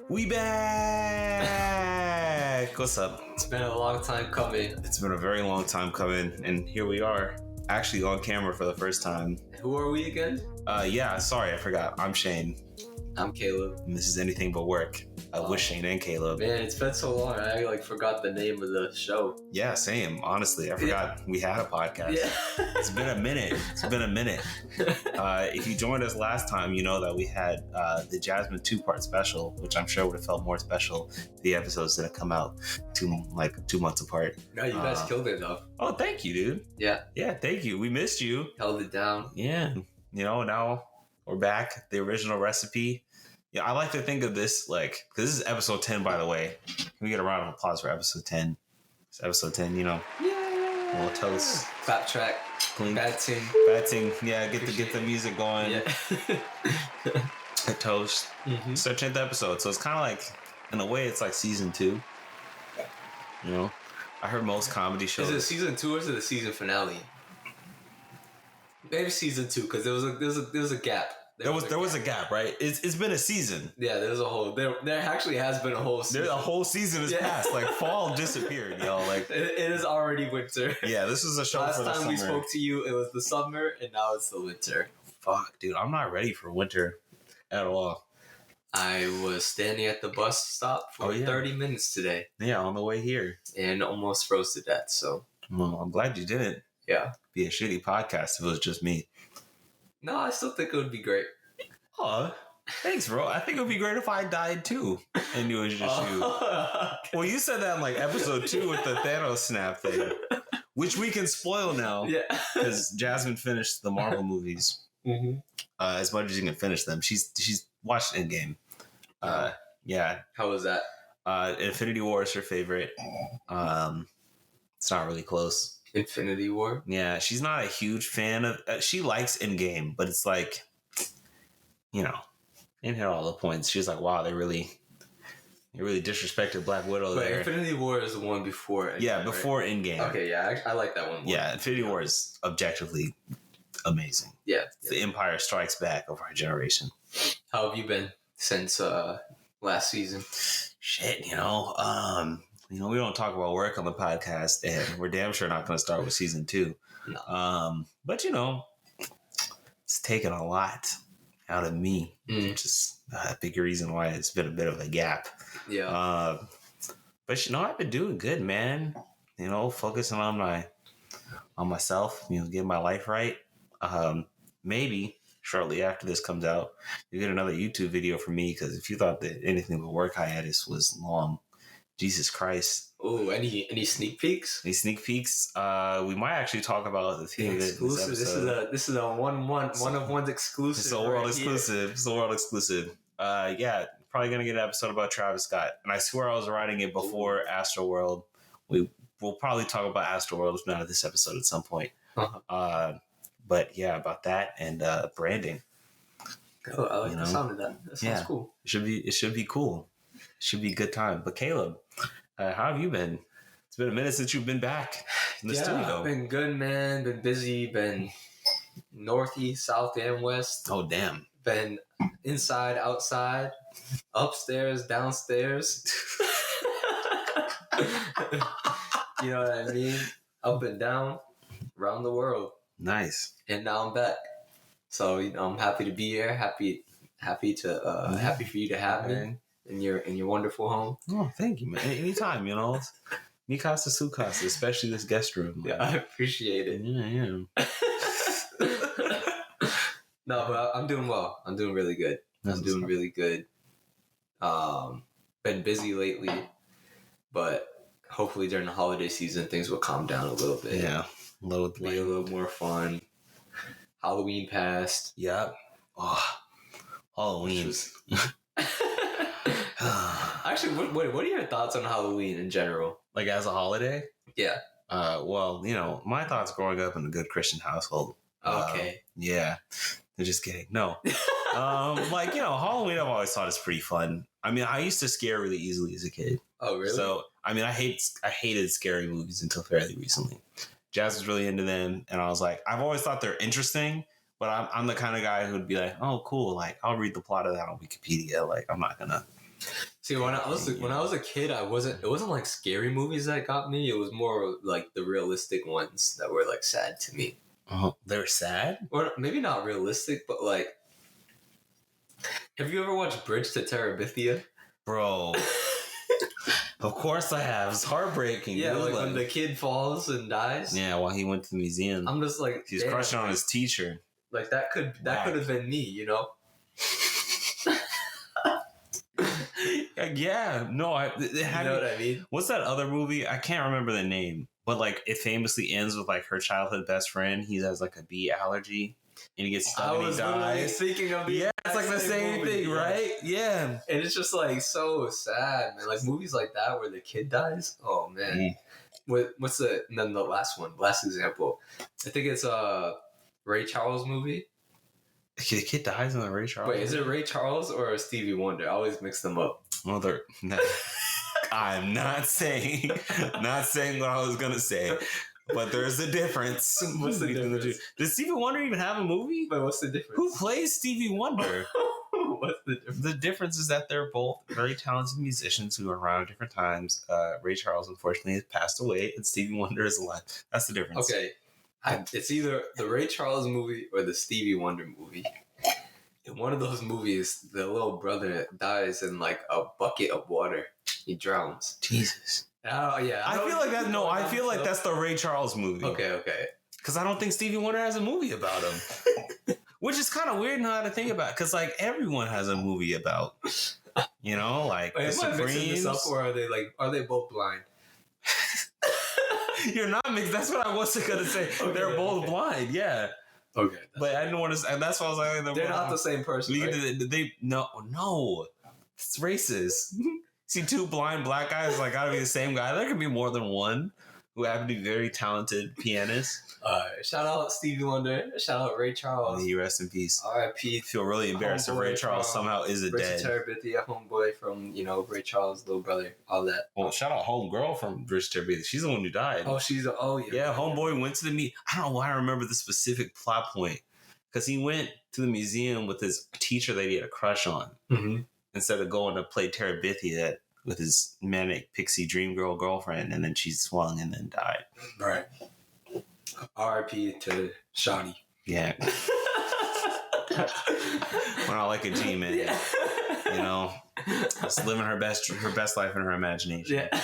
We back! What's up? It's been a long time coming. It's been a very long time coming, and here we are, actually on camera for the first time. Who are we again? Sorry, I forgot. I'm Shane. I'm Caleb. And this is Anything But Work with Shane and Caleb. Man, it's been so long. I forgot the name of the show. Yeah, same. Honestly, I forgot we had a podcast. Yeah. It's been a minute. If you joined us last time, you know that we had the Jasmine 2-part special, which I'm sure would have felt more special if the episodes didn't come out 2 months apart. No, you guys killed it though. Oh, thank you, dude. Yeah. Yeah, thank you. We missed you. Held it down. Yeah. Now we're back. The original recipe. Yeah, I like to think of this because this is episode 10, by the way. Can we get a round of applause for episode 10? It's episode 10, Yeah. A little toast. Clap track. Clink. Bad Ting. Bad Ting. Yeah, get the music going. Yeah. A toast. Mm-hmm. It's our 10th episode, so it's kind of like, in a way, it's like season 2. You know? I heard most comedy shows. Is it season 2 or is it the season finale? Maybe season 2, because there was a gap. There was a gap, right? It's been a season. Yeah, there's a whole. There actually has been a whole season. A whole season has passed. Like fall disappeared, yo. Like it is already winter. Yeah, this is a show Last for the time summer. we spoke to you, it was the summer, and now it's the winter. Fuck, dude, I'm not ready for winter at all. I was standing at the bus stop for 30 minutes today. Yeah, on the way here, and almost froze to death. So, well, I'm glad you didn't. Yeah, be a shitty podcast if it was just me. No, I still think it would be great. Oh, thanks, bro. I think it would be great if I died too, and it was just you. Well, you said that in episode 2 with the Thanos snap thing, which we can spoil now. Yeah, because Jasmine finished the Marvel movies. Mm-hmm. As much as you can finish them. She's watched Endgame. Yeah. How was that? Infinity War is her favorite. It's not really close. Infinity War? Yeah, she's not a huge fan of... she likes Endgame, but it's like... didn't hit all the points. She was like, wow, they really disrespected Black Widow there. Infinity War is the one before Endgame. Yeah, before right? Endgame. Okay, yeah, I like that one more. Yeah, Infinity War is objectively amazing. Yeah. It's the Empire Strikes Back of our generation. How have you been since last season? Shit, we don't talk about work on the podcast, and we're damn sure not going to start with season 2. No. But it's taken a lot out of me, which is a big reason why it's been a bit of a gap. Yeah. But I've been doing good, man. Focusing on myself, getting my life right. Maybe shortly after this comes out, you get another YouTube video from me, because if you thought that Anything But Work hiatus was long, Jesus Christ. Oh, any sneak peeks? Any sneak peeks? We might actually talk about the theme exclusive. This is a one of one's exclusive. It's a world exclusive. It's a world exclusive. Yeah, probably gonna get an episode about Travis Scott, and I swear I was writing it before Astroworld. We'll probably talk about Astroworld if not at this episode at some point. Uh-huh. But yeah, about that and branding. Oh, I like the sound of that. That sounds cool. It should be cool. It should be a good time. But Caleb, how have you been? It's been a minute since you've been back in the studio. I've been good, man. Been busy. Been northeast, south, and west. Oh, damn. Been inside, outside, upstairs, downstairs. You know what I mean? Up and down, around the world. Nice. And now I'm back. So I'm happy to be here. Happy for you to have me in your wonderful home. Oh, thank you, man. Anytime, Mi casa, su casa, especially this guest room. Yeah, I appreciate it. Yeah. No, but I'm doing well. I'm doing really good. Really good. Been busy lately, but hopefully during the holiday season things will calm down a little bit. Yeah, be a little more fun. Halloween passed. Yep. Oh, Halloween. Actually, what are your thoughts on Halloween in general? Like as a holiday? Yeah. Well, my thoughts growing up in a good Christian household. Okay. Yeah. They're just kidding. No. Halloween I've always thought is pretty fun. I mean, I used to scare really easily as a kid. Oh, really? So, I mean, I hated scary movies until fairly recently. Jazz was really into them, and I was like, I've always thought they're interesting, but I'm the kind of guy who'd be like, oh, cool, like, I'll read the plot of that on Wikipedia. Like, I'm not gonna See, when I was a kid, it wasn't like scary movies that got me. It was more like the realistic ones that were like sad to me. Oh, they're sad? Or maybe not realistic, but like, have you ever watched Bridge to Terabithia? Bro. Of course I have. It's heartbreaking. Yeah, dude. like when the kid falls and dies. Yeah, while he went to the museum. I'm just like, he was crushing on his teacher. Like that could have been me, you know? Yeah, no, you know what I mean? What's that other movie? I can't remember the name, but like it famously ends with like her childhood best friend. He has like a bee allergy, and he gets stuck and he dies. Thinking of it's like the same thing, right? Yeah, and it's just like so sad, man. Like movies like that where the kid dies. Oh man, what's the and then the last example? I think it's Ray Charles movie. The kid dies in the Ray Charles. Wait, is it Ray Charles or Stevie Wonder? I always mix them up. Well, I'm not saying what I was gonna say, but there's a difference. What's the difference? Does Stevie Wonder even have a movie? But what's the difference? Who plays Stevie Wonder? What's the difference? The difference is that they're both very talented musicians who are around at different times. Ray Charles, unfortunately, has passed away, and Stevie Wonder is alive. That's the difference. Okay. It's either the Ray Charles movie or the Stevie Wonder movie. In one of those movies, the little brother dies in like a bucket of water. He drowns. Jesus. I feel like that. No, I feel like that's the Ray Charles movie. Okay. Because I don't think Stevie Wonder has a movie about him. Which is kind of weird now to think about. Because like everyone has a movie about, like Wait, the Supremes. This up, or are they both blind? You're not mixed. That's what I wasn't gonna say. Okay, they're both blind. Yeah. Okay. But I didn't want to. And that's why I was like, they're not the same person. Right? No. It's racist. See, two blind black guys gotta be the same guy. There could be more than one who happen to be very talented pianists. Shout out Stevie Wonder. Shout out Ray Charles. May he rest in peace. R.I.P. I feel really embarrassed if Ray Charles somehow isn't dead. Terabithia, homeboy from Ray Charles' little brother, all that. Well, shout out homegirl from Bridge to Terabithia. She's the one who died. Oh, yeah. Homeboy went to the meet. I don't know why I remember the specific plot point because he went to the museum with his teacher that he had a crush on instead of going to play Terabithia with his manic pixie dream girl girlfriend, and then she swung and then died. Right. R.I.P. to Shawty. Yeah. When I like a G, man. Yeah. Just living her best life in her imagination. Yeah.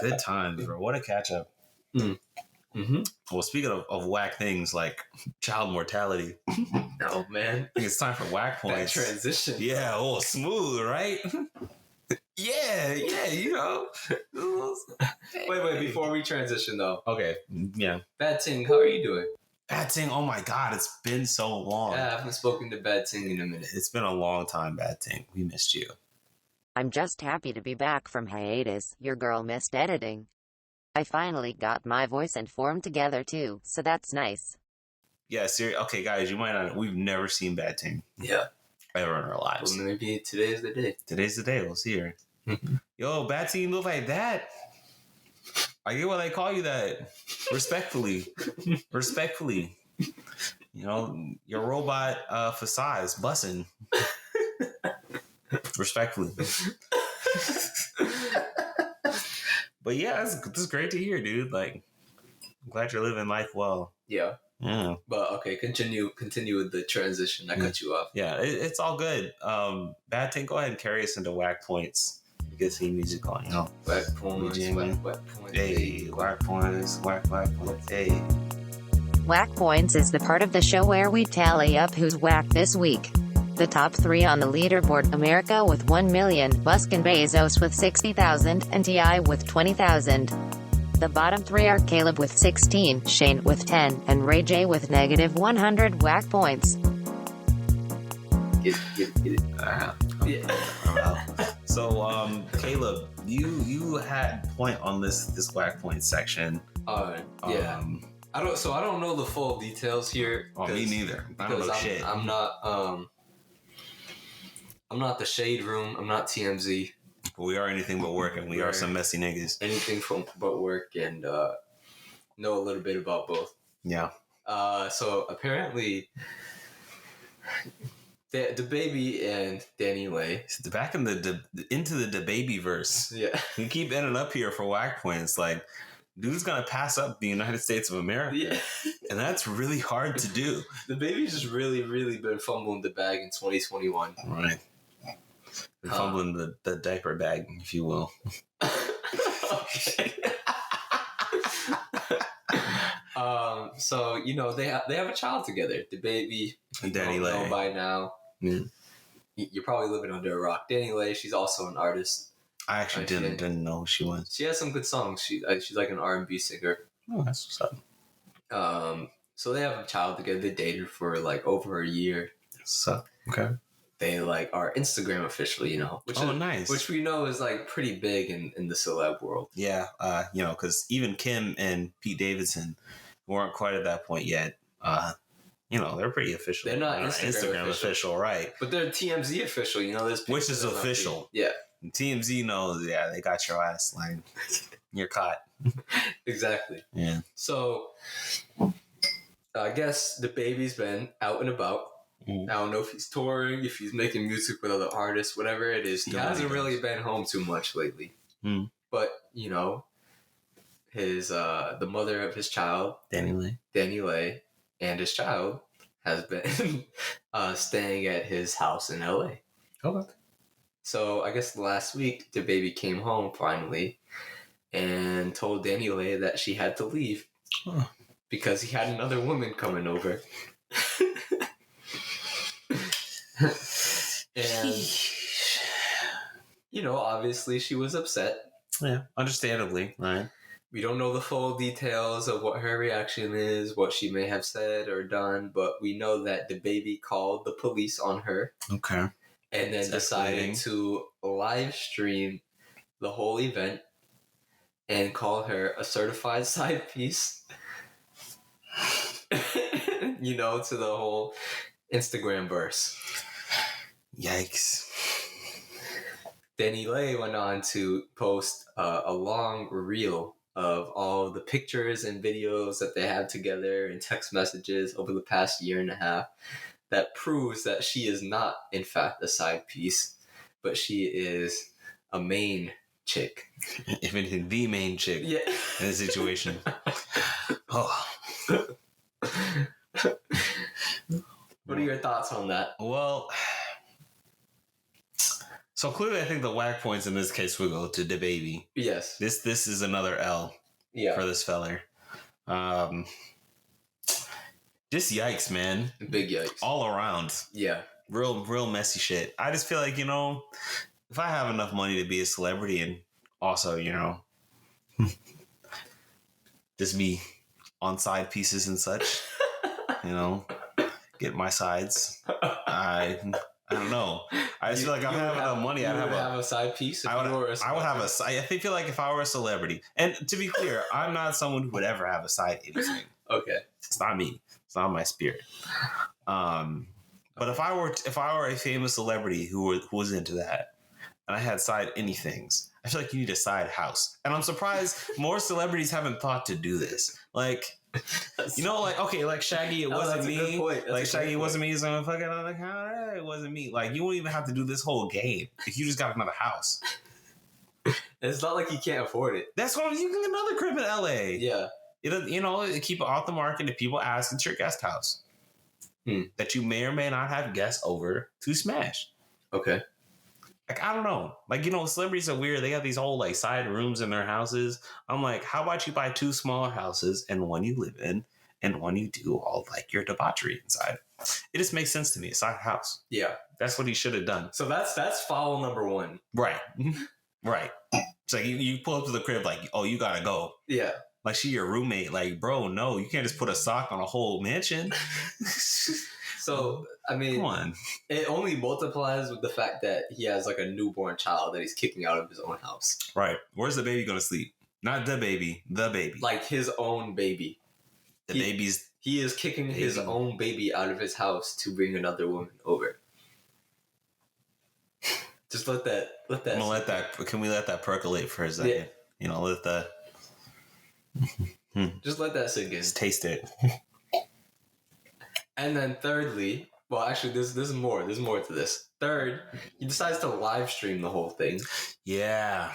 Good times, bro. What a catch up. Mm-hmm. Well, speaking of whack things like child mortality. Oh, man. I think it's time for whack points. That transition. Yeah, smooth, right? Yeah. Wait, before we transition though. Okay, yeah. Bad Ting, how are you doing? Bad Ting, oh my God, it's been so long. Yeah, I haven't spoken to Bad Ting in a minute. It's been a long time, Bad Ting. We missed you. I'm just happy to be back from hiatus. Your girl missed editing. I finally got my voice and form together too, so that's nice. Yeah, seriously. Okay, guys, you might not. We've never seen Bad Ting. Yeah. Ever in our lives. Well, maybe today's the day. Today's the day. We'll see her. Yo, Bad Ting, you look like that. I get why they call you that. Respectfully. Your robot facade is bussin'. Respectfully. But yeah, it's great to hear, dude. Like, I'm glad you're living life well. Yeah. Yeah. But okay, continue with the transition. I cut you off. Yeah, it's all good. Bad Ting, go ahead and carry us into whack points. Good theme music on, Whack points, whack points. Hey, whack points, whack points, hey. Whack points is the part of the show where we tally up who's whack this week. The top 3 on the leaderboard: America with 1 million, Musk and Bezos with 60,000, and T.I. with 20,000. The bottom 3 are Caleb with 16, Shane with 10, and Ray J with -100 whack points. Get it. So, Caleb, you had point on this whack point section. Yeah. I don't know the full details here. Oh, me neither. I don't know shit. I'm not the Shade Room. I'm not TMZ. We are anything but work, and we are some messy niggas. Anything but work, and know a little bit about both. Yeah. So apparently, The baby and Danny Lay. Back in into the baby verse. Yeah. We keep ending up here for whack points. Like, dude's gonna pass up the United States of America. Yeah. And that's really hard to do. The baby's just really, really been fumbling the bag in 2021. Right. Been fumbling the diaper bag, if you will. Okay. So, they have a child together. The baby, Danny Lay. know by now. Mm. You're probably living under a rock. Danny Lay, she's also an artist. I actually didn't know who she was. She has some good songs. She's like an R&B singer. Oh, that's what's up. So they have a child together. They dated for like over a year. So okay. They like are Instagram official, which is nice. Which we know is like pretty big in the celeb world. Yeah, because even Kim and Pete Davidson weren't quite at that point yet. They're pretty official. They're not Instagram official, right? But they're TMZ official. Which is official. Yeah. And TMZ knows. Yeah, they got your ass. Like, you're caught. Exactly. Yeah. So, I guess the baby's been out and about. I don't know if he's touring, if he's making music with other artists, whatever it is. He hasn't really been home too much lately. But, his the mother of his child, Danny Lay, and his child has been staying at his house in LA. Okay. So I guess last week the baby came home finally and told Danny Lay that she had to leave because he had another woman coming over. And obviously she was upset. Yeah, understandably, right? We don't know the full details of what her reaction is, what she may have said or done, but we know that the baby called the police on her. Okay. And then decided to live stream the whole event and call her a certified side piece. To the whole Instagram verse. Yikes. Danny Lay went on to post a long reel of all the pictures and videos that they have together and text messages over the past year and a half that proves that she is not, in fact, a side piece, but she is a main chick. If anything, the main chick in the situation. Oh. What are your thoughts on that? Well, so clearly I think the whack points in this case will go to the baby. Yes. This is another L for this feller. Just yikes, man. Big yikes. All around. Yeah. Real messy shit. I just feel like, if I have enough money to be a celebrity and also, just be on side pieces and such, get my sides. I don't know. I just feel like I have enough money. I'd have a side piece. I would have a side. I feel like if I were a celebrity, and to be clear, I'm not someone who would ever have a side anything. Okay, it's not me. It's not my spirit. But if I were a famous celebrity who was into that, and I had side anythings, I feel like you need a side house. And I'm surprised more celebrities haven't thought to do this. Like, like Shaggy, it wasn't me. Like Shaggy, it wasn't me. So I'm fucking like, it wasn't me. Like, you won't even have to do this whole game if you just got another house. It's not like you can't afford it. That's why you can get another crib in LA. Yeah. Keep it off the market. If people ask, it's your guest house. That you may or may not have guests over to smash. Okay. Like, I don't know. Like, celebrities are weird. They got these whole, side rooms in their houses. I'm like, how about you buy 2 smaller houses and one you live in and one you do all, your debauchery inside? It just makes sense to me. A side house. Yeah. That's what he should have done. So that's foul number 1. Right. Right. It's like you pull up to the crib like, oh, you gotta go. Yeah. Like, she your roommate. Like, bro, no, you can't just put a sock on a whole mansion. So, I mean, come on. It only multiplies with the fact that he has a newborn child that he's kicking out of his own house. Right. Where's the baby going to sleep? Not the baby. The baby. Like his own baby. He is kicking his own baby out of his house to bring another woman over. Just let that. Can we let that percolate for a second? Yeah. Let that. Just let that sink in. Just taste it. And then thirdly, Well, actually, there's more. There's more to this. Third, he decides to live stream the whole thing. Yeah.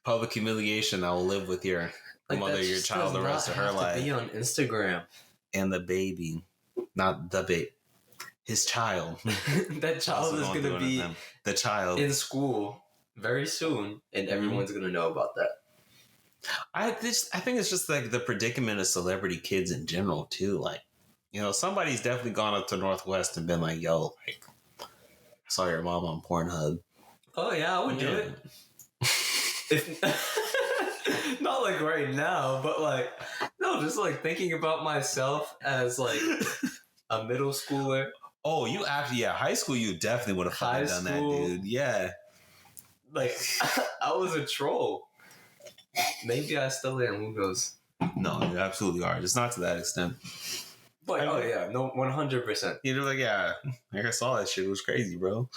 Public humiliation that will live with your mother, your child, the rest of her life. To be on Instagram. And the baby. Not the baby. His child. That child is going to be the child in school very soon, and everyone's going to know about that. I think it's just like the predicament of celebrity kids in general too. Like, you know, somebody's definitely gone up to Northwest and been like, "Yo, like, I saw your mom on Pornhub." Oh yeah, I would do it. If, not like right now, but like no, just like thinking about myself as like a middle schooler. Oh, you actually, yeah, high school, you definitely would have fucking done that, dude. Yeah, like I was a troll. Maybe I still am. Who knows? No, you absolutely are. Just not to that extent. But oh yeah, no, 100%. You're like, yeah, like I saw that shit. It was crazy, bro.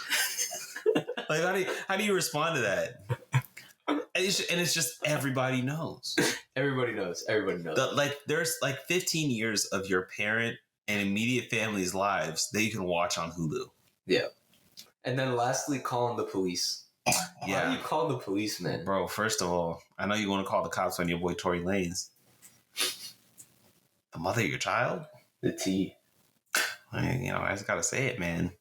Like, how do you respond to that? And it's just everybody knows. Everybody knows. Everybody knows. Like, there's like 15 years of your parent and immediate family's lives that you can watch on Hulu. Yeah. And then lastly, calling the police. Yeah. How do you call the police, man? Bro, first of all, I know you want to call the cops on your boy Tory Lanez. The mother of your child? The T. I mean, you know, I just gotta say it, man.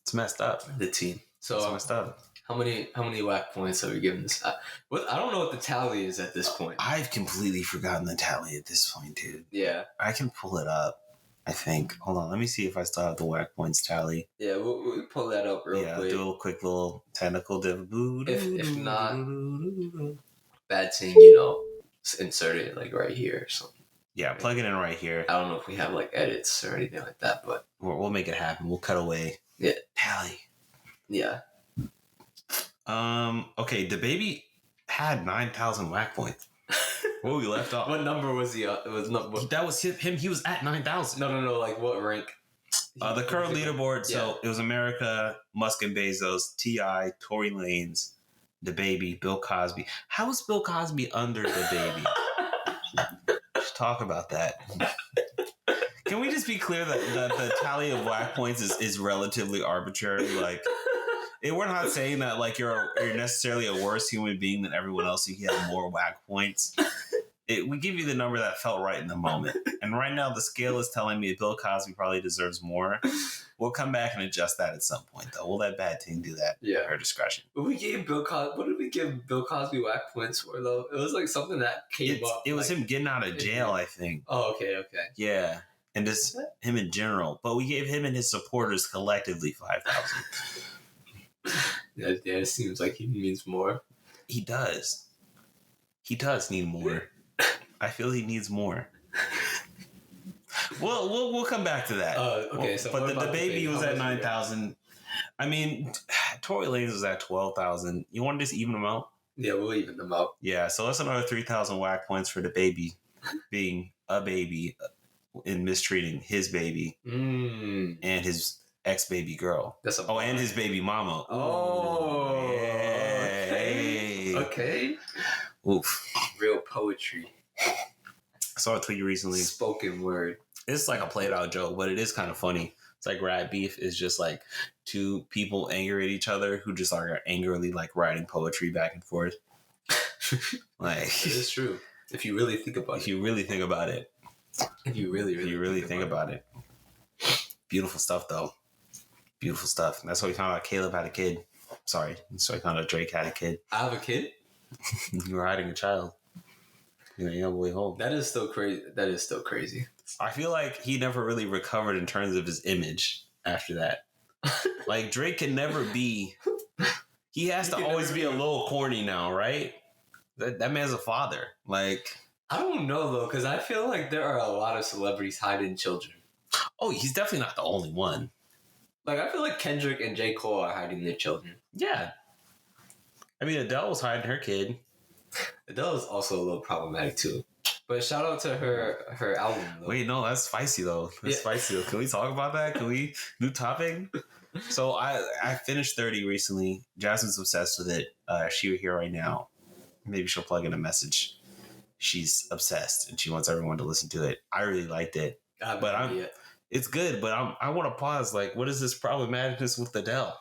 It's messed up. The T. So it's messed up. How many whack points have we given this? I don't know what the tally is at this point. I've completely forgotten the tally at this point, dude. Yeah. I can pull it up, I think. Hold on, let me see if I still have the whack points tally. Yeah, we'll pull that up real quick. Yeah, do a quick little technical If not, Bad Ting, you know, insert it like right here or something. Yeah, plug it in right here. I don't know if we have like edits or anything like that, but we'll make it happen. We'll cut away. Yeah. Tally. Yeah. Okay, the baby had 9,000 whack points. Where we left off. What number was he? It was not. That was him. He was at 9,000. No. Like what rank? The current leaderboard. Yeah. So it was America, Musk and Bezos, T.I., Tory Lanez, the baby, Bill Cosby. How is Bill Cosby under the baby? Let's talk about that. Can we just be clear that the tally of whack points is relatively arbitrary? Like, we're not saying that like you're necessarily a worse human being than everyone else. You have more whack points. We give you the number that felt right in the moment. And right now the scale is telling me Bill Cosby probably deserves more. We'll come back and adjust that at some point, though. We'll let Bad Ting do that. Yeah, at her discretion. What did we give Bill Cosby whack points for, though? It was like something that came up. It was him getting out of jail, I think. Oh, okay. Yeah, and just him in general. But we gave him and his supporters collectively 5,000. Yeah, it seems like he needs more. He does. He does need more. I feel he needs more. We'll come back to that. Okay. So but the baby was at 9,000. I mean, Tory Lanez was at 12,000. You want to just even them out? Yeah, we'll even them out. Yeah, so that's another 3,000 whack points for the baby being a baby and mistreating his baby and his ex-baby girl. And his baby mama. Oh, yeah. Okay. Oof. Real poetry. I saw a tweet recently. Spoken word. It's like a played out joke, but it is kind of funny. It's like rap beef is just like two people angry at each other who just are angrily like writing poetry back and forth. Like it is true. If you really think about it. If you really think about it. If you really think about it. Beautiful stuff, though. Beautiful stuff. And that's how we found out Caleb had a kid. Sorry. So we found out Drake had a kid. I have a kid? You were hiding a child. You're a young boy home. That is still crazy. I feel like he never really recovered in terms of his image after that. Like, Drake can never be... He has to always be a little corny now, right? That man's a father. Like... I don't know, though, because I feel like there are a lot of celebrities hiding children. Oh, he's definitely not the only one. Like, I feel like Kendrick and J. Cole are hiding their children. Yeah. I mean, Adele was hiding her kid. Adele is also a little problematic, too. But shout out to her album, though. Wait, no, that's spicy, though. That's spicy, though. Can we talk about that? Can we... New topic? So, I finished 30 recently. Jasmine's obsessed with it. She were here right now. Maybe she'll plug in a message. She's obsessed, and she wants everyone to listen to it. I really liked it. But It's good, but I want to pause. Like, what is this problematicness with Adele?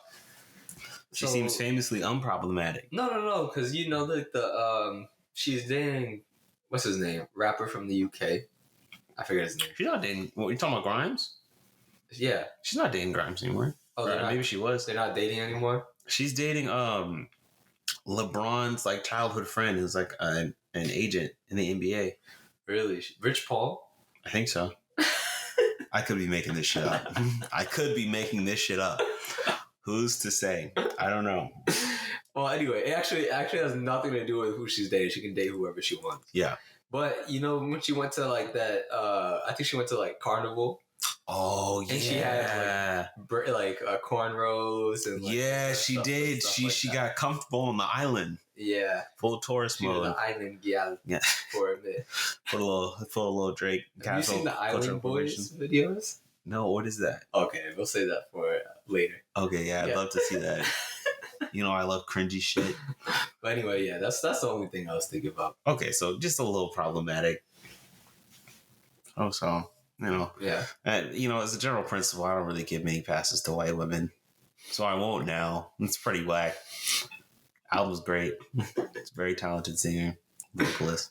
She seems famously unproblematic. No, because you know the she's dating what's his name, rapper from the UK. I forget his name. She's not dating. What, you talking about Grimes? Yeah, she's not dating Grimes anymore. Oh, maybe she was. They're not dating anymore. She's dating LeBron's like childhood friend, who's like an agent in the NBA. Really, Rich Paul? I think so. I could be making this shit up. Who's to say? I don't know. Well, anyway, it actually has nothing to do with who she's dating. She can date whoever she wants. Yeah. But you know, when she went to like that, I think she went to like Carnival. Oh yeah. And she had like cornrows and she did. She got comfortable on the island. Yeah. Full tourist mode. The island gal. Yeah. For a bit. For a little Drake. Have you seen the Island Boys videos? No, what is that? Okay, we'll say that for later. Okay, yeah, I'd love to see that. You know, I love cringy shit. But anyway, yeah, that's the only thing I was thinking about. Okay, so just a little problematic. Oh, so, you know. Yeah. You know, as a general principle, I don't really give many passes to white women. So I won't now. It's pretty whack. Album's great. It's a very talented singer, vocalist.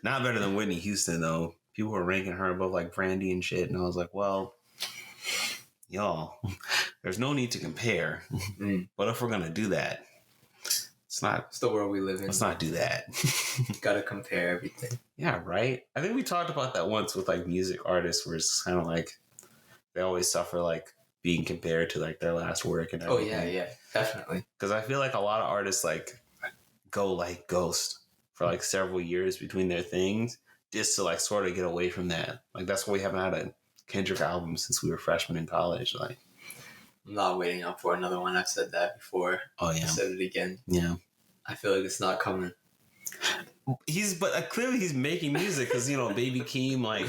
Not better than Whitney Houston, though. People were ranking her above, like, Brandy and shit. And I was like, well, y'all, there's no need to compare. But if we're going to do that, it's the world we live in. Let's not do that. Gotta compare everything. Yeah, right? I think we talked about that once with, like, music artists where it's kind of like they always suffer, like, being compared to, like, their last work and everything. Oh, yeah, definitely. Because I feel like a lot of artists, like, go, like, ghost for, like, several years between their things just to, like, sort of get away from that. Like, that's why we haven't had a Kendrick album since we were freshmen in college. Like, I'm not waiting up for another one. I've said that before. Oh, yeah. I said it again. Yeah. I feel like it's not coming. Clearly he's making music because, you know, Baby Keem, like,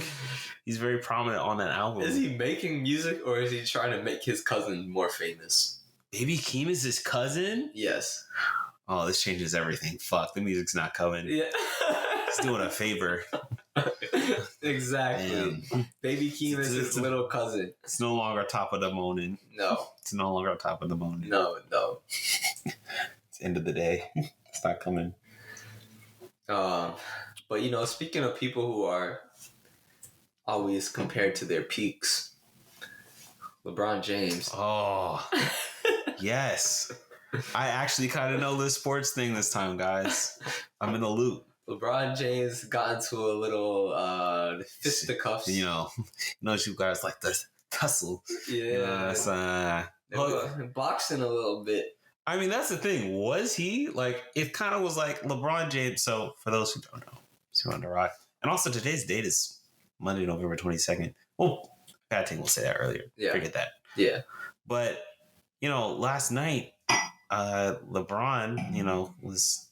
he's very prominent on that album. Is he making music or is he trying to make his cousin more famous? Baby Keem is his cousin? Yes. Oh, this changes everything. Fuck, the music's not coming. Yeah. He's doing a favor. Exactly. Damn. Baby Keem is his little cousin. It's no longer Top of the Morning. No. It's no longer Top of the Morning. No. It's end of the day. It's not coming. But, you know, speaking of people who are always compared to their peaks, LeBron James. Oh, yes. I actually kind of know this sports thing this time, guys. I'm in the loop. LeBron James got into a little fisticuffs. You know you guys like the tussle. Yeah. Boxing a little bit. I mean, that's the thing. Was he? Like, it kind of was like LeBron James. So, for those who don't know, he's on the rock. And also, today's date is Monday, November 22nd. Well, Bad Ting will say that earlier. Yeah. Forget that. Yeah. But, you know, last night, LeBron, you know,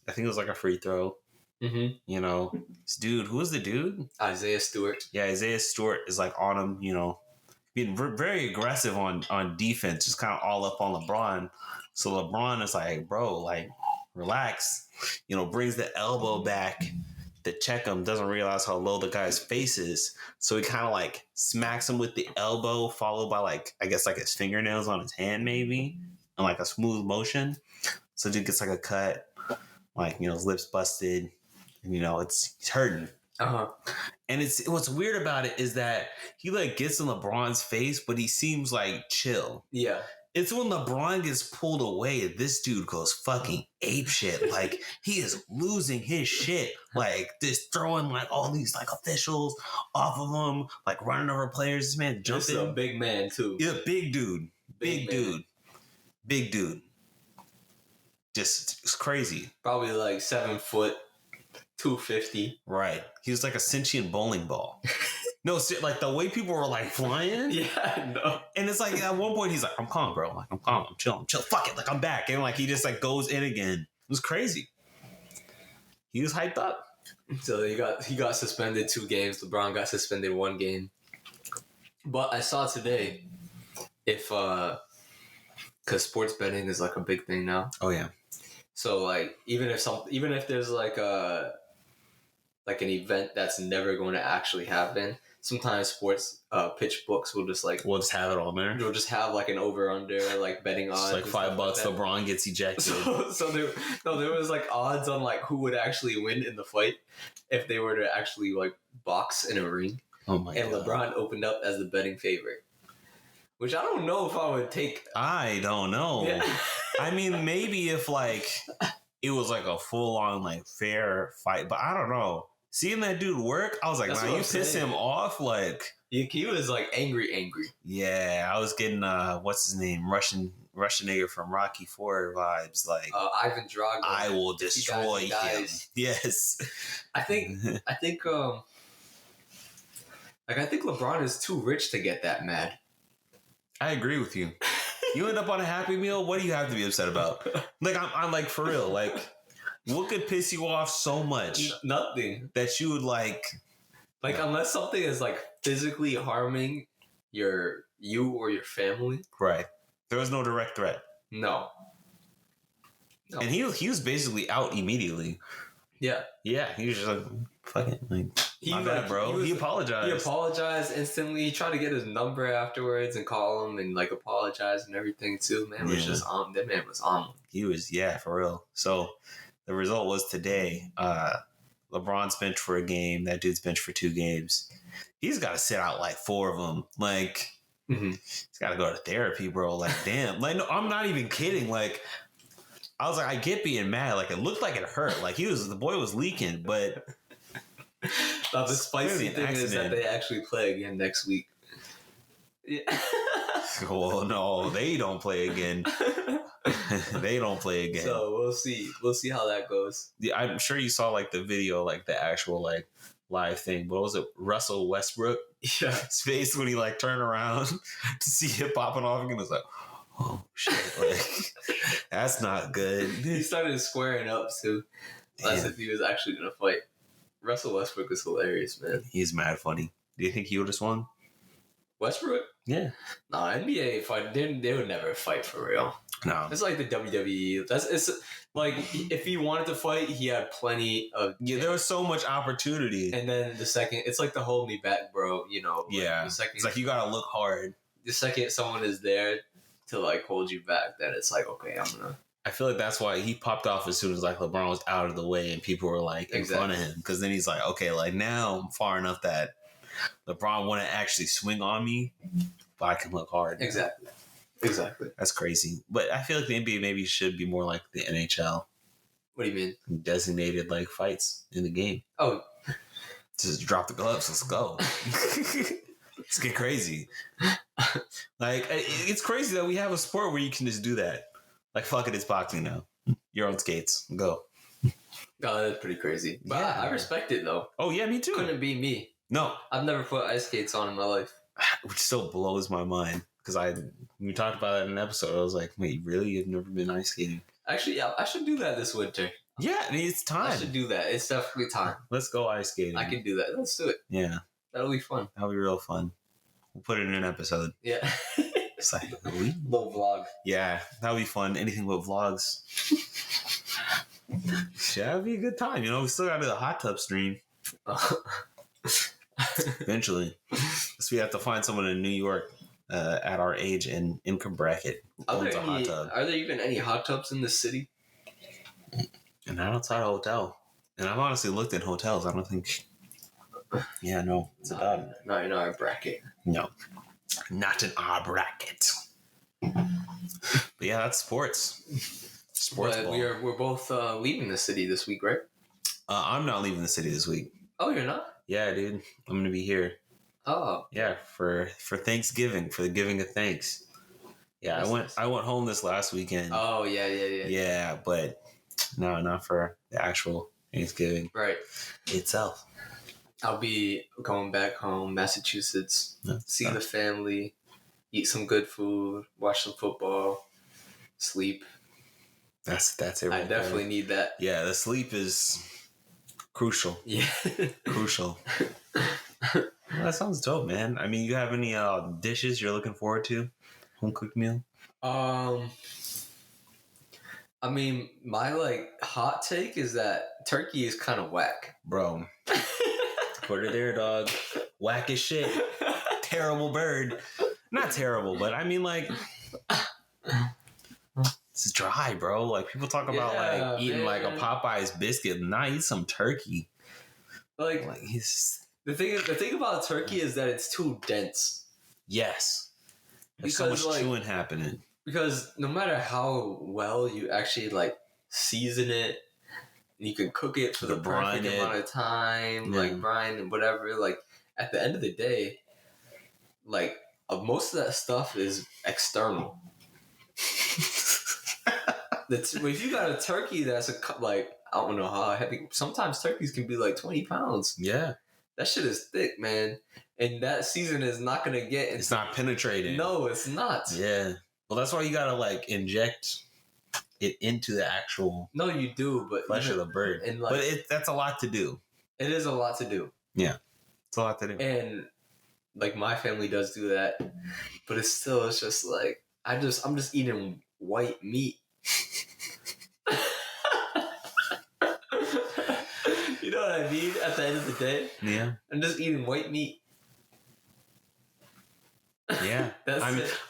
I think it was like a free throw. Mm-hmm. You know, this dude, who was the dude? Isaiah Stewart. Yeah, Isaiah Stewart is like on him, you know, being very aggressive on defense, just kind of all up on LeBron. So LeBron is like, bro, like, relax. You know, brings the elbow back to check him, doesn't realize how low the guy's face is. So he kind of like smacks him with the elbow, followed by like, I guess like his fingernails on his hand maybe, and like a smooth motion. So dude gets like a cut, like, you know, his lips busted, and, you know, he's hurting. Uh-huh. And what's weird about it is that he like gets in LeBron's face, but he seems like chill. Yeah. It's when LeBron gets pulled away, this dude goes fucking apeshit. Like, he is losing his shit. Like, just throwing like all these like officials off of him, like running over players. This man jumping. This is a big man too. Yeah, big dude. Big dude. Just, it's crazy. Probably like 7 foot, 250. Right. He was like a sentient bowling ball. No, like the way people were like flying. Yeah, I know. And it's like at one point he's like, I'm calm, bro. Like, I'm calm. I'm chill. Fuck it. Like, I'm back. And like he just like goes in again. It was crazy. He was hyped up. So he got suspended 2 games. LeBron got suspended 1 game. But I saw today because sports betting is like a big thing now. Oh yeah. So like even if there's like an event that's never going to actually happen. sometimes sports pitch books will just like We'll just have it on there. you'll just have like an over under like betting odds. It's like $5. Like LeBron gets ejected. so there was like odds on like who would actually win in the fight if they were to actually like box in a ring. Oh my and god! LeBron opened up as the betting favorite, which I don't know if I would take. I don't know. Yeah. I mean, maybe if like it was like a full on like fair fight, but I don't know. Seeing that dude work, I was like, That's man, what you I'm piss saying. him off, like. He was like angry. Yeah, I was getting what's his name, Russian nigga from Rocky IV vibes. Like, Ivan Drago. I will destroy he him. dies. Yes, I think I think LeBron is too rich to get that mad. I agree with you. You end up on a Happy Meal. What do you have to be upset about? Like, I'm like for real. Like, what could piss you off so much Nothing. that you would like Unless something is like physically harming you or your family. right? There was no direct threat, No. and he was basically out immediately. Yeah. Yeah, he was just like, fucking like, my bad, bro. He apologized. He apologized instantly. He tried to get his number afterwards and call him and like apologize and everything too. Man was just on. That man was on. He was, yeah, for real. So the result was today. LeBron's benched for a game. That dude's benched for 2 games. He's got to sit out like 4 of them. Like, he's got to go to therapy, bro. Like, damn. Like, no, I'm not even kidding. Like, I was like, I get being mad. Like, it looked like it hurt. Like, the boy was leaking, but. Now, the spicy thing is that they actually play again next week. Yeah. Well, no, they don't play again. They don't play again. So we'll see. We'll see how that goes. Yeah, I'm sure you saw like the video, like the actual like live thing. What was it? Russell Westbrook? Yeah. His face when he like turned around to see it popping off again was like, oh shit, like that's not good. He started squaring up too. As if he was actually gonna fight. Russell Westbrook is hilarious, man. He's mad funny. Do you think he would have won? Westbrook? Yeah. No, NBA fight. They would never fight for real. No. It's like the WWE. It's like if he wanted to fight, he had plenty of. Yeah, there was so much opportunity. And then the second, it's like the hold me back, bro. You know. Yeah. The second, it's like you gotta look hard. The second someone is there to like hold you back, then it's like, okay, I'm gonna. I feel like that's why he popped off as soon as like LeBron was out of the way and people were like in front of him, because then he's like, okay, like now I'm far enough that LeBron wouldn't actually swing on me, but I can look hard. Exactly. That's crazy. But I feel like the NBA maybe should be more like the NHL. What do you mean? Designated like fights in the game. Oh, just drop the gloves. Let's go. Let's get crazy. Like it's crazy that we have a sport where you can just do that. Like, fuck it, it's boxing now. You're on skates. Go. Oh, that's pretty crazy. But Yeah. I respect it, though. Oh, yeah, me too. Couldn't be me. No. I've never put ice skates on in my life. Which still blows my mind. Because we talked about that in an episode. I was like, wait, really? You've never been ice skating? Actually, yeah, I should do that this winter. Yeah, I mean, it's time. I should do that. It's definitely time. Let's go ice skating. I can do that. Let's do it. Yeah. That'll be fun. That'll be real fun. We'll put it in an episode. Yeah. It's like, little vlog. Yeah, that'll be fun. Anything with vlogs. Yeah, that'll be a good time. You know, we still got to do the hot tub stream. Eventually. So we have to find someone in New York at our age and income bracket who owns a hot tub. Are there even any hot tubs in the city? And not outside a hotel. And I've honestly looked at hotels. I don't think... Yeah, no. It's about... Not in our bracket. No. Not in our bracket. But yeah, that's sports. Sports But ball. we're both leaving the city this week, right? I'm not leaving the city this week. Oh, you're not? Yeah, dude. I'm going to be here. Oh. Yeah, for Thanksgiving, for the giving of thanks. Yeah, That's I went home this last weekend. Oh, yeah. Yeah, but no, not for the actual Thanksgiving Right. itself. I'll be going back home, Massachusetts, see the the family, eat some good food, watch some football, sleep. That's it. I definitely need that. Yeah, the sleep is crucial. Yeah. Crucial. Well, that sounds dope, man. I mean, you have any dishes you're looking forward to? Home cooked meal? I mean, my hot take is that turkey is kind of whack. Bro. Put it there, dog. whack as shit, terrible bird. Not terrible, but I mean, like, it's dry, bro. Like, people talk about like eating like a Popeye's biscuit. Nah, eat some turkey. Like the thing about turkey is that it's too dense. Yes, there's so much chewing happening. Because no matter how well you actually like season it, you can cook it for the perfect amount of time, like brine and whatever. Like at the end of the day, like most of that stuff is external. If you got a turkey that's like, I don't know how heavy. Sometimes turkeys can be like 20 pounds. Yeah, that shit is thick, man. And that season is not gonna get. It's not penetrating. No, it's not. Yeah. Well, that's why you gotta like inject it into the actual. No, you do, but flesh of the bird. And like, but that's a lot to do. It is a lot to do. Yeah, it's a lot to do. And like my family does do that, but it's just like I'm just eating white meat. You know what I mean? At the end of the day, yeah, I'm just eating white meat. Yeah,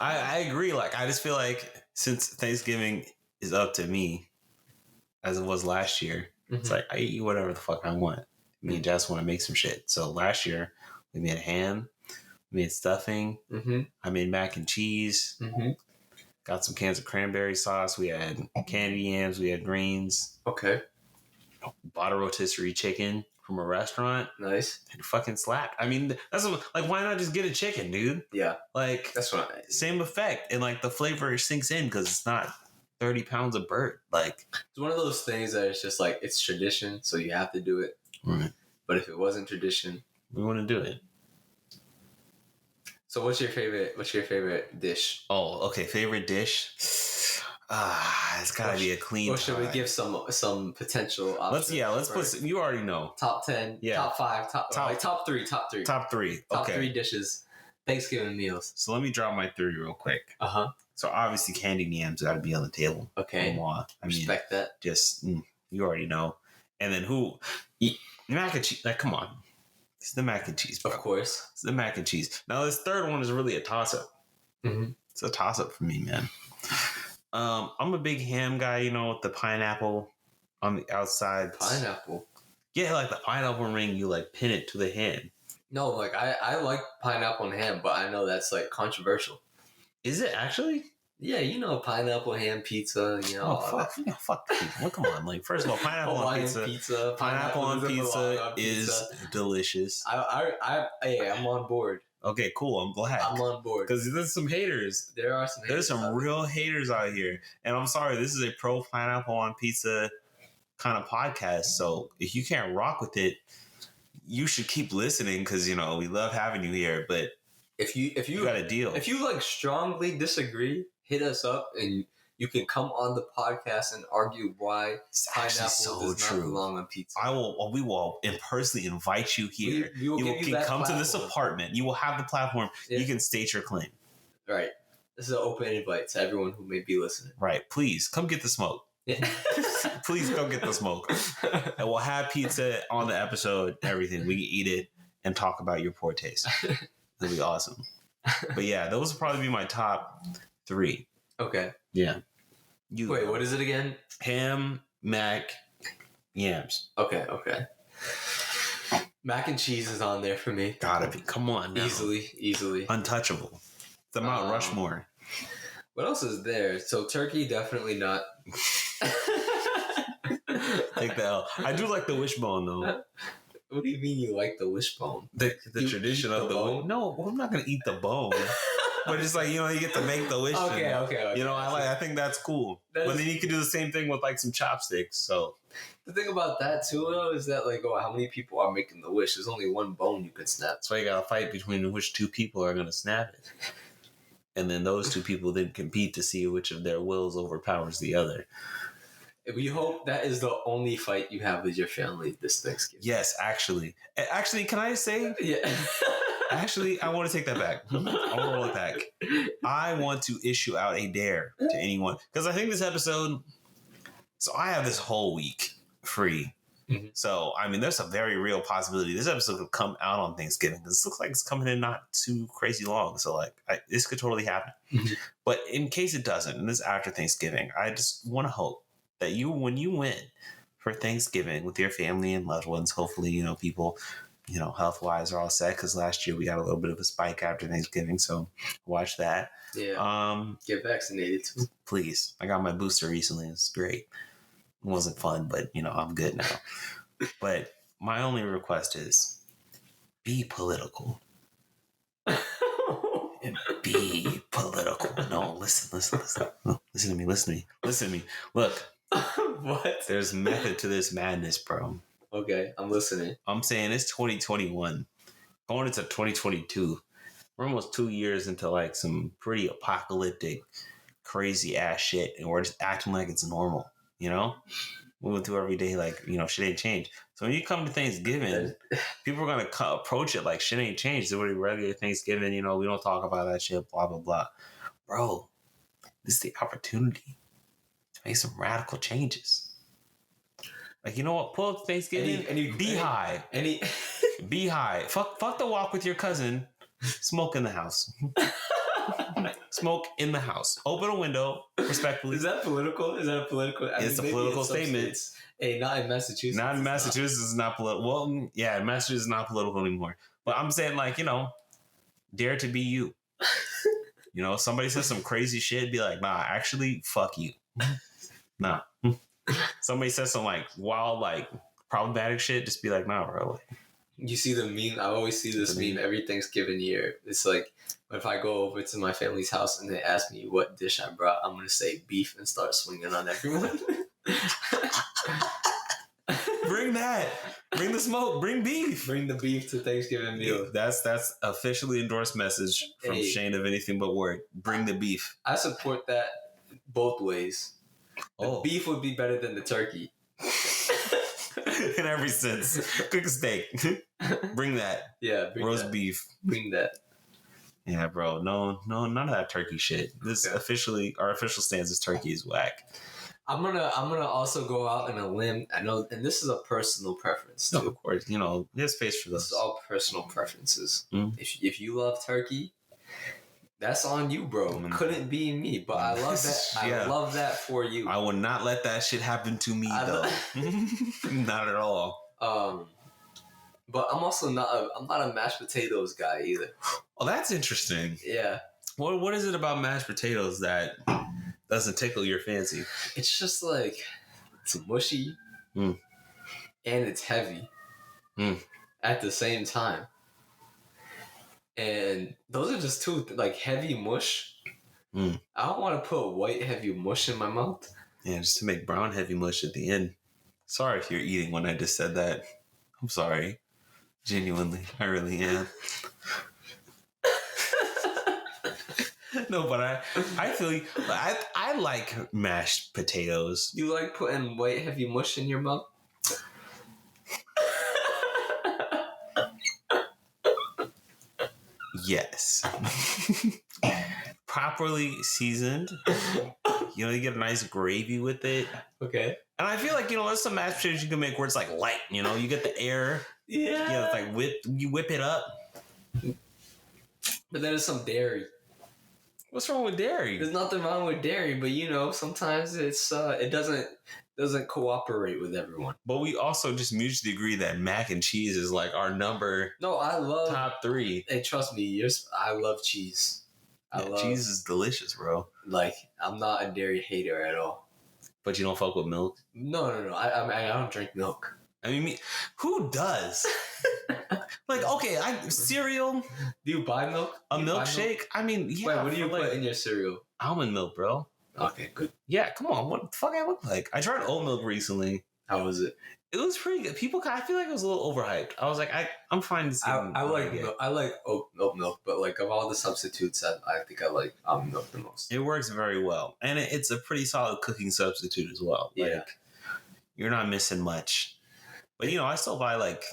I agree. Like, I just feel like since Thanksgiving is up to me, as it was last year, it's like I eat whatever the fuck I want. Me and Jess want to make some shit. So last year we made ham, we made stuffing. I made mac and cheese. Got some cans of cranberry sauce. We had candy yams. We had greens. Okay. Bought a rotisserie chicken from a restaurant. Nice. And fucking slapped. I mean, that's like, why not just get a chicken, dude? Yeah. Like, that's what same effect. And like the flavor sinks in because it's not 30 pounds of bird. Like, it's one of those things that it's just like, it's tradition, so you have to do it. Right. But if it wasn't tradition, we wouldn't do it. So what's your favorite dish? Oh, okay. Favorite dish? It's gotta be a clean. Or should we give some potential options? Let's put. You already know. Top 10, top 5, top 3. Top 3. Top 3 dishes. Thanksgiving meals. So let me drop my 3 real quick. So obviously candied yams got to be on the table. Okay. I respect that. Just you already know. And then mac and cheese. Like, come on. It's the mac and cheese, bro. Of course. It's the mac and cheese. Now, this third one is really a toss-up. It's a toss-up for me, man. I'm a big ham guy, with the pineapple on the outside. Pineapple? Yeah, like the pineapple ring, you like pin it to the ham. No, like I like pineapple and ham, but I know that's like controversial. Is it actually? Yeah, pineapple ham pizza, Oh, fuck pizza. Well, come on. Like, first of all, pineapple on pizza. Pineapple on pizza is delicious. I'm on board. Okay, cool. I'm glad. I'm on board. Because there's some haters. There are some haters. There's some real haters out here. And I'm sorry, this is a pro pineapple on pizza kind of podcast. So if you can't rock with it, you should keep listening because, we love having you here. But if you got a deal. If you like strongly disagree, hit us up and you can come on the podcast and argue why pineapple does not belong on pizza. We will personally invite you here. You can come to this apartment. You will have the platform. Yeah. You can state your claim. Right. This is an open invite to everyone who may be listening. Right. Please come get the smoke. Yeah. Please come get the smoke. And we'll have pizza on the episode, everything. We can eat it and talk about your poor taste. It'll be awesome. But yeah, those will probably be my top 3. Okay. Yeah. Wait, what is it again? Ham, mac, yams. Okay. Mac and cheese is on there for me. Gotta be. Come on now. Easily. Untouchable. The Mount Rushmore. What else is there? So turkey, definitely not. Take the L. I do like the wishbone though. What do you mean you like the wishbone? The tradition of the bone? No, I'm not gonna eat the bone. But it's like, you get to make the wish. Okay. I think that's cool. But then you can do the same thing with like some chopsticks. So the thing about that too, though, is that like, how many people are making the wish? There's only one bone you can snap. That's why you got to fight between which 2 people are going to snap it. And then those 2 people then compete to see which of their wills overpowers the other. We hope that is the only fight you have with your family this Thanksgiving. Yes, actually. Actually, can I say? Yeah. Actually, I want to take that back. I want to roll it back. I want to issue out a dare to anyone. Because I think this episode... So I have this whole week free So, I mean, there's a very real possibility this episode could come out on Thanksgiving. This looks like it's coming in not too crazy long. So, like, this could totally happen. But in case it doesn't, and this is after Thanksgiving, I just want to hope that when you win for Thanksgiving with your family and loved ones, hopefully, people, health-wise are all set. Because last year we got a little bit of a spike after Thanksgiving. So, watch that. Yeah. Get vaccinated, too. Please. I got my booster recently. It's great. It wasn't fun, but, I'm good now. But my only request is be political. Be political. No, listen. No, listen to me. Look. What? There's method to this madness, bro. Okay, I'm listening. I'm saying it's 2021. Going into 2022. We're almost 2 years into like some pretty apocalyptic, crazy ass shit. And we're just acting like it's normal, Moving through every day like, shit ain't changed. So when you come to Thanksgiving, people are going to approach it like shit ain't changed. It's regular Thanksgiving, we don't talk about that shit, blah, blah, blah. Bro, this is the opportunity to make some radical changes. Like, you know what? Pull up Thanksgiving, be high. Be high. Fuck the walk with your cousin. Smoke in the house. Smoke in the house. Open a window, respectfully. Is that political? It's a political statement. Hey, not in Massachusetts. Not in Massachusetts. It's not political. Well, yeah, Massachusetts is not political anymore. But I'm saying, like, dare to be you. Somebody says some crazy shit, be like, nah, actually, fuck you. Nah. Somebody says some, like, wild, like, problematic shit, just be like, nah, bro. You see the meme? I always see this meme every Thanksgiving year. It's like, if I go over to my family's house and they ask me what dish I brought, I'm going to say beef and start swinging on everyone. Bring that. Bring the smoke. Bring beef. Bring the beef to Thanksgiving meal. That's officially endorsed message from Shane of Anything But Word. Bring the beef. I support that both ways. The beef would be better than the turkey. In every sense. Cook a steak. Bring that. Yeah. Roast beef. Bring that. Yeah, bro. No, none of that turkey shit. This officially, our official stance is turkey is whack. I'm gonna also go out on a limb. I know, and this is a personal preference too. No, of course, there's space for this. This is all personal preferences. Mm. If you love turkey, that's on you, bro. Couldn't be me, but I love that. I love that for you. I will not let that shit happen to me though. Not at all. But I'm also not a mashed potatoes guy either. Oh, that's interesting. Yeah. What is it about mashed potatoes that doesn't tickle your fancy? It's just like it's mushy and it's heavy at the same time. And those are just two like heavy mush. I don't want to put white heavy mush in my mouth. Yeah, just to make brown heavy mush at the end. Sorry if you're eating when I just said that. I'm sorry. Genuinely, I really am. No, but I feel you. I like mashed potatoes. You like putting white heavy mush in your mouth? Yes. Properly seasoned. You get a nice gravy with it. Okay. And I feel like, there's some mashed potatoes you can make where it's like light, you get the air. Yeah. It's like you whip it up. But there's some dairy. What's wrong with dairy? There's nothing wrong with dairy, but sometimes it's it doesn't cooperate with everyone. But we also just mutually agree that mac and cheese is like our number. No, I love top 3. Hey, trust me, I love cheese. Cheese is delicious, bro. Like, I'm not a dairy hater at all. But you don't fuck with milk? No. I don't drink milk. I mean, who does? Like, okay, cereal. Do you buy milk? A milkshake? I mean, yeah. Wait, what do you put in your cereal? Almond milk, bro. Okay, good. Yeah, come on. What the fuck I look like? I tried oat milk recently. How was it? It was pretty good. I feel like it was a little overhyped. I was like, I'm fine to see. I like oat milk, but like of all the substitutes, I think I like almond milk the most. It works very well, and it's a pretty solid cooking substitute as well. Like, yeah, you're not missing much. But I still buy like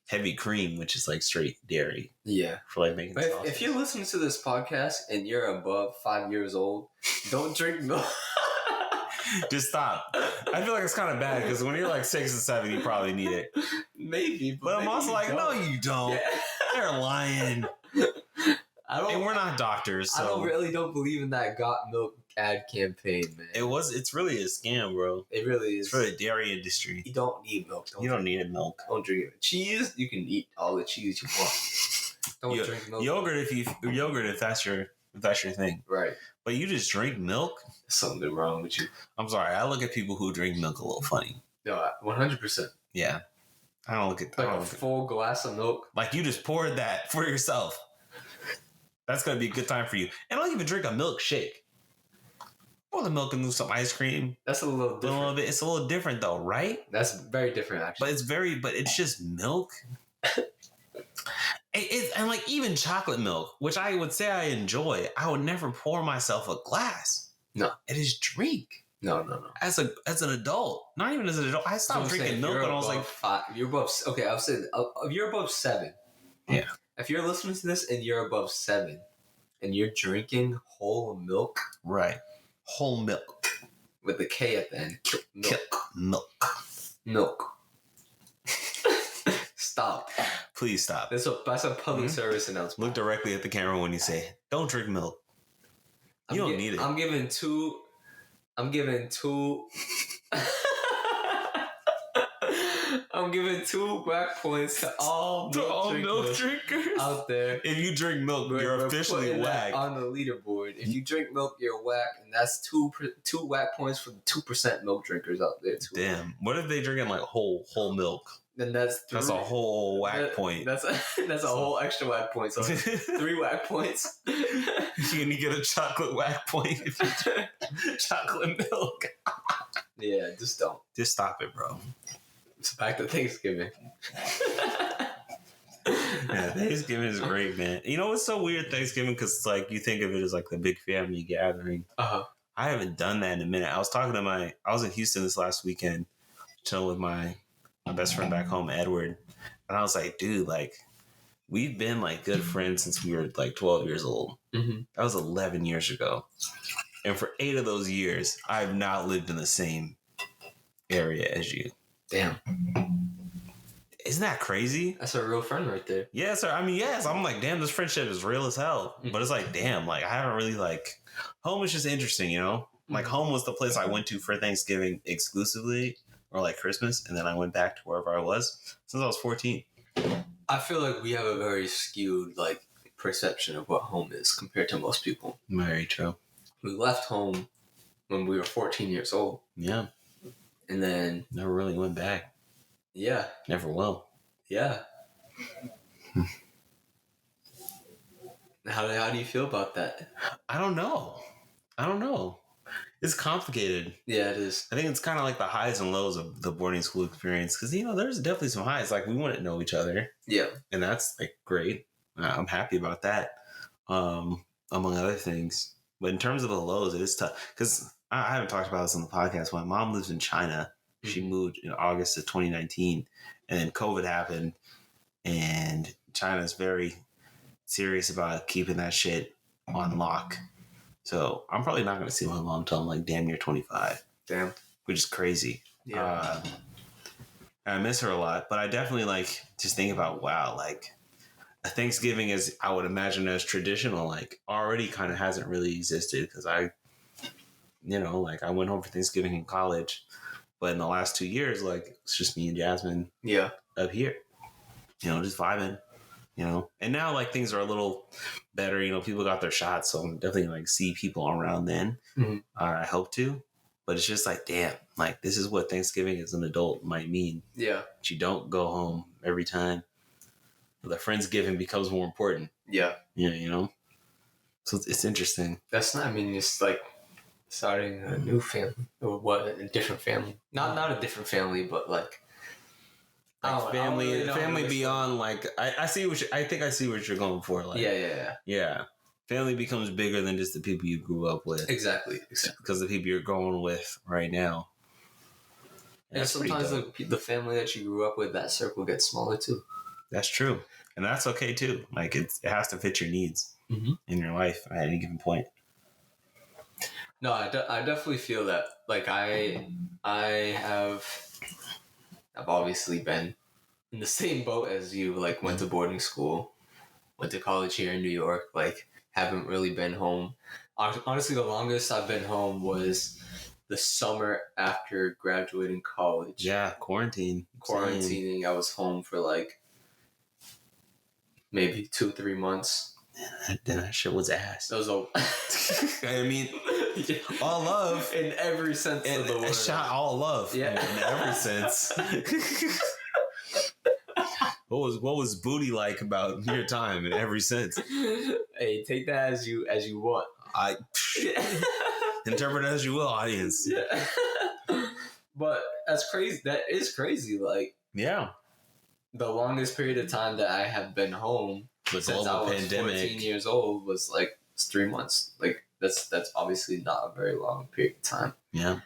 heavy cream, which is like straight dairy. Yeah, for like making. But if you're listening to this podcast and you're above 5 years old, don't drink milk. Just stop. I feel like it's kind of bad because when you're like 6 and 7, you probably need it. Maybe, But I'm also like, no, you don't. Yeah. They're lying. I don't. And we're not doctors, so I don't believe in that got milk ad campaign, man. It's really a scam, bro. It really is. It's for the dairy industry. You don't need milk. You don't need milk. Don't drink it. Cheese, you can eat all the cheese you want. Don't drink milk. Yogurt if that's your thing. Right. But you just drink milk? There's something wrong with you. I'm sorry. I look at people who drink milk a little funny. No, 100%. Yeah. I don't look at like a full glass of milk. Like you just poured that for yourself. That's gonna be a good time for you. And I don't even drink a milkshake. Pour the milk into some ice cream. That's a little different. A little bit. It's a little different though, right? That's very different, actually. But it's just milk. And like even chocolate milk, which I would say I enjoy, I would never pour myself a glass. No. It is drink. No. As an adult, not even as an adult, I stopped drinking milk when I was like 5. You're above. Okay, I'll say if you're above 7. Yeah. If you're listening to this and you're above 7, and you're drinking whole milk, right, whole milk with the K at the end, milk. Stop. Please stop. That's a public service announcement. Look directly at the camera when you say, "Don't drink milk." You don't need it. I'm giving two. I'm giving 2 whack points to all milk drinkers out there. If you drink milk, you're officially whack. On the leaderboard. If you drink milk, you're whack, and that's two whack points for the 2% milk drinkers out there too. Damn. What if they drinking like whole milk? Then that's a whole whack point. That's a whole extra whack point. So 3 whack points. You need to get a chocolate whack point if you drink chocolate milk. Yeah, just don't. Just stop it, bro. It's back to Thanksgiving. Yeah, Thanksgiving is great, man. You know what's so weird, Thanksgiving? Because it's like you think of it as like the big family gathering. Uh-huh. I haven't done that in a minute. I was in Houston this last weekend, chilling with my best friend back home, Edward. And I was like, dude, like, we've been like good friends since we were like 12 years old. Mm-hmm. That was 11 years ago. And for 8 of those years, I've not lived in the same area as you. Damn. Isn't that crazy? That's a real friend right there. Yeah, sir. I mean, yes. I'm like, damn, this friendship is real as hell. Mm-hmm. But it's like, damn, like, I haven't really, like, home is just interesting, you know? Like, home was the place I went to for Thanksgiving exclusively, or like Christmas, and then I went back to wherever I was since I was 14. I feel like we have a very skewed, like, perception of what home is compared to most people. Very true. We left home when we were 14 years old. Yeah. And then... Never really went back. Yeah. Never will. Yeah. How do you feel about that? I don't know. It's complicated. Yeah, it is. I think it's kind of like the highs and lows of the boarding school experience. Because, you know, there's definitely some highs. Like, we wouldn't know each other. Yeah. And that's, like, great. I'm happy about that, among other things. But in terms of the lows, it is tough. Because I haven't talked about this on the podcast. My mom lives in China. She moved in August of 2019. And then COVID happened. And China's very serious about keeping that shit on lock. So I'm probably not going to see my mom until I'm like damn near 25. Damn. Which is crazy. Yeah. I miss her a lot, but I definitely like just think about, wow, like a Thanksgiving is, I would imagine as traditional, like already kind of hasn't really existed because I went home for Thanksgiving in college, but in the last 2 years, like it's just me and Jasmine up here, you know, just vibing. You know, and now like things are a little better. You know, people got their shots, so I'm definitely like see people around then. Mm-hmm. I hope to, but it's just like, damn, like this is what Thanksgiving as an adult might mean. Yeah, but you don't go home every time. The Friendsgiving becomes more important. Yeah, you know. So it's interesting. That's not. I mean, it's like starting a new family or what? A different family? Not a different family, but like. Like family beyond like I see I think I see what you're going for. Like yeah. Family becomes bigger than just the people you grew up with. Exactly. Because the people you're going with right now. And sometimes the family that you grew up with, that circle gets smaller too. That's true, and that's okay too. Like it has to fit your needs in your life at any given point. No, I definitely feel that. Like I've obviously been in the same boat as you. Like went to boarding school, went to college here in New York. Like haven't really been home. Honestly, the longest I've been home was the summer after graduating college. Yeah, quarantining. I was home for like maybe 2-3 months. Then that shit was ass. That was a I mean, all love in every sense of the word. A shot all love. Yeah, in every sense. What was booty like about your time in every sense? Hey, take that as you want. Interpret it as you will, audience. Yeah. But that's crazy. That is crazy. Like, yeah, the longest period of time that I have been home with since I was pandemic. 14 years old was like 3 months. Like that's obviously not a very long period of time. Yeah.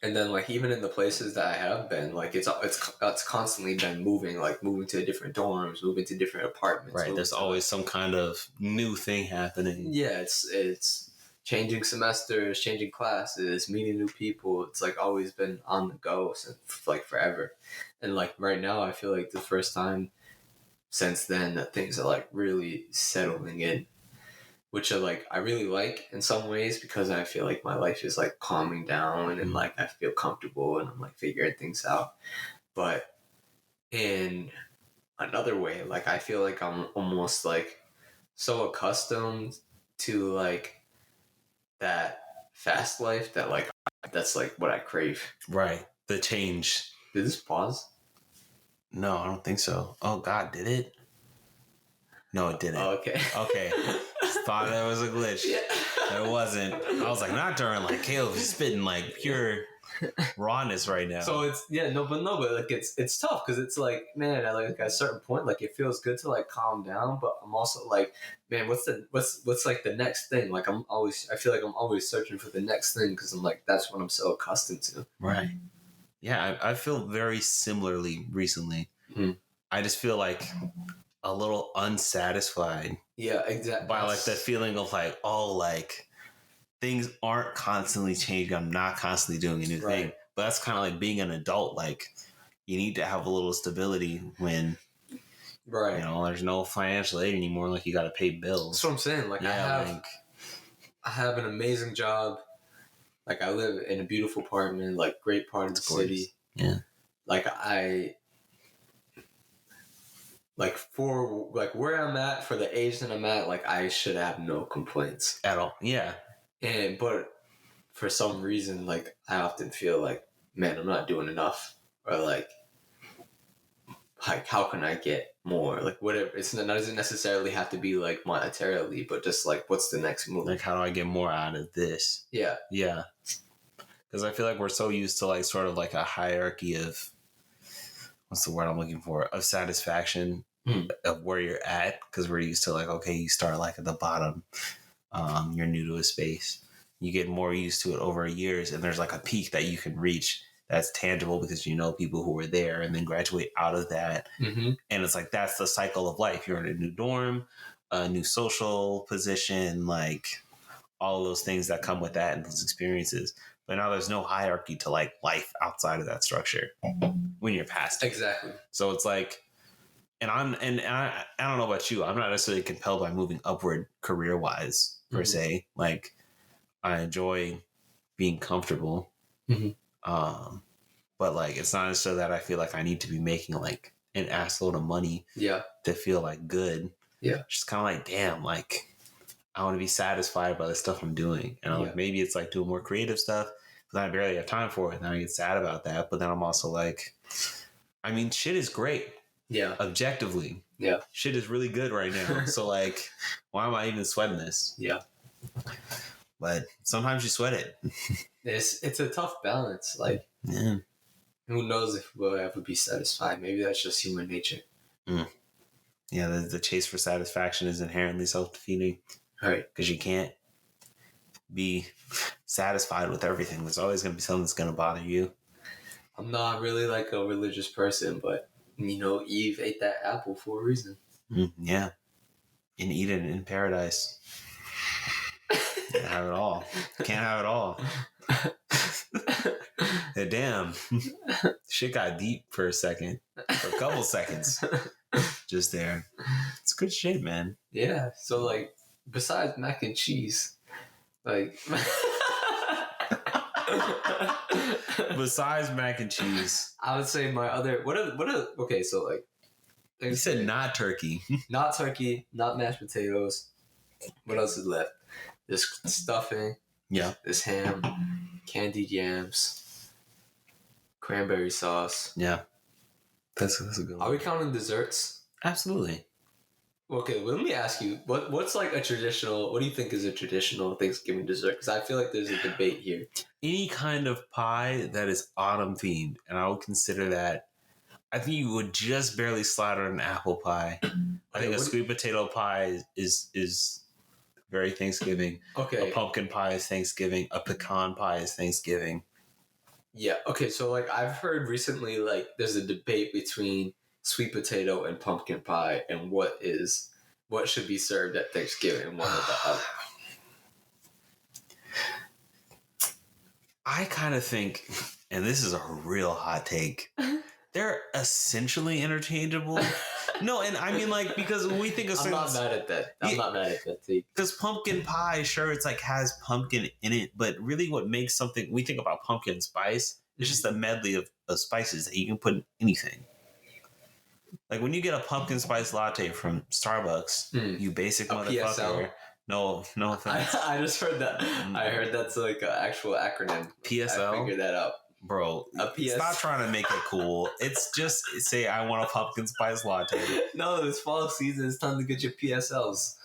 And then like even in the places that I have been, like it's constantly been moving, like moving to different dorms, moving to different apartments. Right. There's always some kind of new thing happening. Yeah, it's changing semesters, changing classes, meeting new people. It's like always been on the go since like forever. And like right now, I feel like the first time since then that things are like really settling in, which are like I really like in some ways because I feel like my life is like calming down and like I feel comfortable and I'm like figuring things out. But in another way, like I feel like I'm almost like so accustomed to like that fast life that like that's like what I crave. Right. The change. Did this pause? No, I don't think so. Oh God, did it? No, it didn't. Oh, okay. Okay. Thought that was a glitch. Yeah. It wasn't. I was like, not during like Caleb's spitting like pure rawness right now. So it's but like it's tough because it's like, man, at a certain point, like it feels good to like calm down, but I'm also like, man, what's like the next thing? Like I feel like I'm always searching for the next thing because I'm like that's what I'm so accustomed to. Right. Yeah, I feel very similarly recently. Mm-hmm. I just feel like a little unsatisfied. Yeah, exactly. By like that feeling of like, oh, like things aren't constantly changing. I'm not constantly doing a new thing. But that's kind of like being an adult. Like you need to have a little stability when, right, you know, there's no financial aid anymore. Like you got to pay bills. That's what I'm saying. Like I have an amazing job. Like I live in a beautiful apartment, like great part of the city. Yeah. Like like for like where I'm at for the age that I'm at, like I should have no complaints at all. Yeah. But for some reason, like I often feel like, man, I'm not doing enough, or like how can I get more? Like whatever. It doesn't necessarily have to be like monetarily, but just like what's the next move? Like how do I get more out of this? Yeah. Yeah. Because I feel like we're so used to like sort of like a hierarchy of what's the word I'm looking for? Of satisfaction of where you're at. Because we're used to like, okay, you start like at the bottom. You're new to a space. You get more used to it over years, and there's like a peak that you can reach that's tangible because you know people who were there, and then graduate out of that. Mm-hmm. And it's like that's the cycle of life. You're in a new dorm, a new social position, like all of those things that come with that and those experiences. But now there's no hierarchy to like life outside of that structure when you're past it. Exactly. So it's like, and I don't know about you. I'm not necessarily compelled by moving upward career wise per se. Like I enjoy being comfortable. Mm-hmm. But like, it's not necessarily that I feel like I need to be making like an assload of money to feel like good. Yeah. Just kind of like, damn, like I want to be satisfied by the stuff I'm doing. And I'm like, maybe it's like doing more creative stuff, but then I barely have time for it. And I get sad about that. But then I'm also like, I mean, shit is great. Yeah. Objectively. Yeah. Shit is really good right now. So like, why am I even sweating this? Yeah. But sometimes you sweat it. It's a tough balance. Like, who knows if we'll ever be satisfied? Maybe that's just human nature. Yeah, the chase for satisfaction is inherently self-defeating. Right. Because you can't be satisfied with everything. There's always going to be something that's going to bother you. I'm not really like a religious person, but, you know, Eve ate that apple for a reason. Yeah. In Eden, in paradise. Can't have it all. Can't have it all. Yeah, damn. Shit got deep for a second. For a couple seconds. Just there. It's good shit, man. Yeah. So like, besides mac and cheese, like. Besides mac and cheese, I would say my other okay, so like you said not turkey. Not turkey, not mashed potatoes. What else is left? This stuffing. Yeah. This ham, candied yams, cranberry sauce. Yeah. That's a good one. Are we counting desserts? Absolutely. Okay, well, let me ask you, what's like a traditional, what do you think is a traditional Thanksgiving dessert? Because I feel like there's a debate here. Any kind of pie that is autumn themed, and I would consider that, I think you would just barely slide on an apple pie. I think a sweet potato pie is very Thanksgiving. Okay. A pumpkin pie is Thanksgiving. A pecan pie is Thanksgiving. Yeah, okay, so like I've heard recently, like there's a debate between sweet potato and pumpkin pie and what should be served at Thanksgiving, one or the other. I kind of think, and this is a real hot take, they're essentially interchangeable. No, and I mean like because when we think of I'm not mad at that. I'm not mad at that take. Because pumpkin pie, sure, it's like has pumpkin in it, but really what makes something, we think about pumpkin spice, it's just a medley of spices that you can put in anything. Like when you get a pumpkin spice latte from Starbucks, you basic a motherfucker. PSL. No offense. I just heard that. I heard that's like an actual acronym. PSL? I figured that out. Bro, stop trying to make it cool. It's just say I want a pumpkin spice latte. No, it's fall season. It's time to get your PSLs.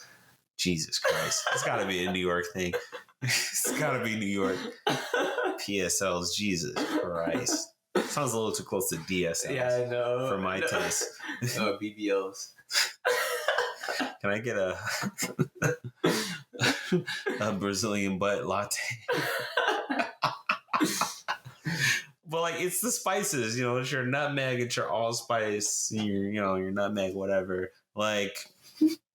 Jesus Christ. It's got to be a New York thing. It's got to be New York. PSLs, Jesus Christ. Sounds a little too close to DSLs. Yeah, I know. For my taste. BBLs. Can I get a Brazilian butt latte? But like it's the spices, it's your nutmeg, it's your allspice, your nutmeg, whatever. Like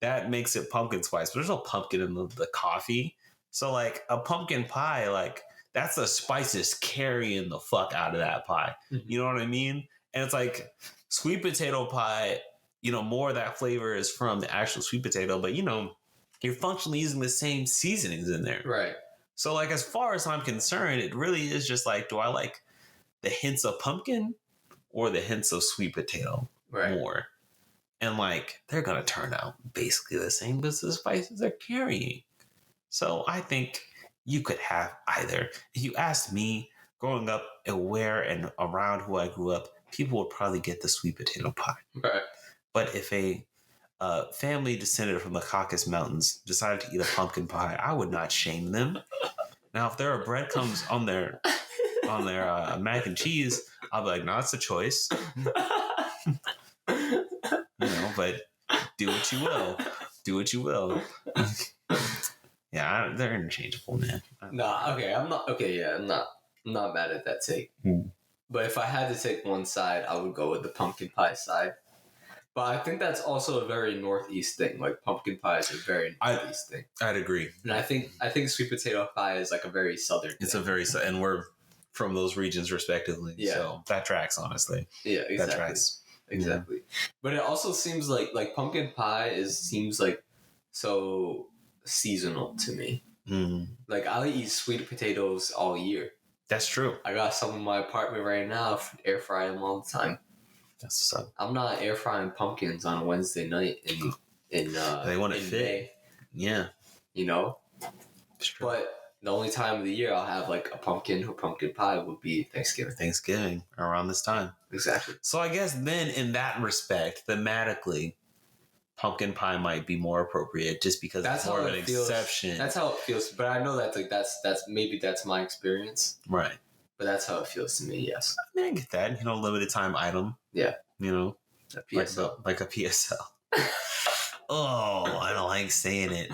that makes it pumpkin spice. But there's no pumpkin in the coffee. So like a pumpkin pie, like that's the spices carrying the fuck out of that pie. Mm-hmm. You know what I mean? And it's like sweet potato pie, more of that flavor is from the actual sweet potato, but you're functionally using the same seasonings in there. Right. So like as far as I'm concerned, it really is just like, do I like the hints of pumpkin or the hints of sweet potato more? And like they're gonna turn out basically the same, but the spices they're carrying. So I think you could have either. If you asked me growing up and where and around who I grew up, people would probably get the sweet potato pie. Right. But if a family descended from the Caucasus Mountains decided to eat a pumpkin pie, I would not shame them. Now, if there are breadcrumbs on their mac and cheese, I'll be like, no, it's a choice. But do what you will. Do what you will. Yeah, they're interchangeable, man. I'm not mad at that take. But if I had to take one side, I would go with the pumpkin pie side. But I think that's also a very Northeast thing. Like pumpkin pie is a very Northeast thing. I'd agree. And I think sweet potato pie is like a very Southern thing. It's a very, and we're from those regions respectively. Yeah. So that tracks, honestly. Yeah, exactly. That tracks. Exactly. Yeah. But it also seems like pumpkin pie seems like so seasonal to me. Mm. Like I eat sweet potatoes all year. That's true. I got some in my apartment right now. Air fry them all the time. That's so. I'm not air frying pumpkins on a Wednesday night in they want it fit. May. Yeah. It's true. But the only time of the year I'll have like a pumpkin pie would be Thanksgiving around this time. Exactly. So I guess then in that respect, thematically, pumpkin pie might be more appropriate just because that's it's more of an exception. That's how it feels. But I know that's maybe that's my experience. Right. But that's how it feels to me, yes. I mean, I get that. Limited time item. Yeah. A PSL. Like a PSL. Oh, I don't like saying it.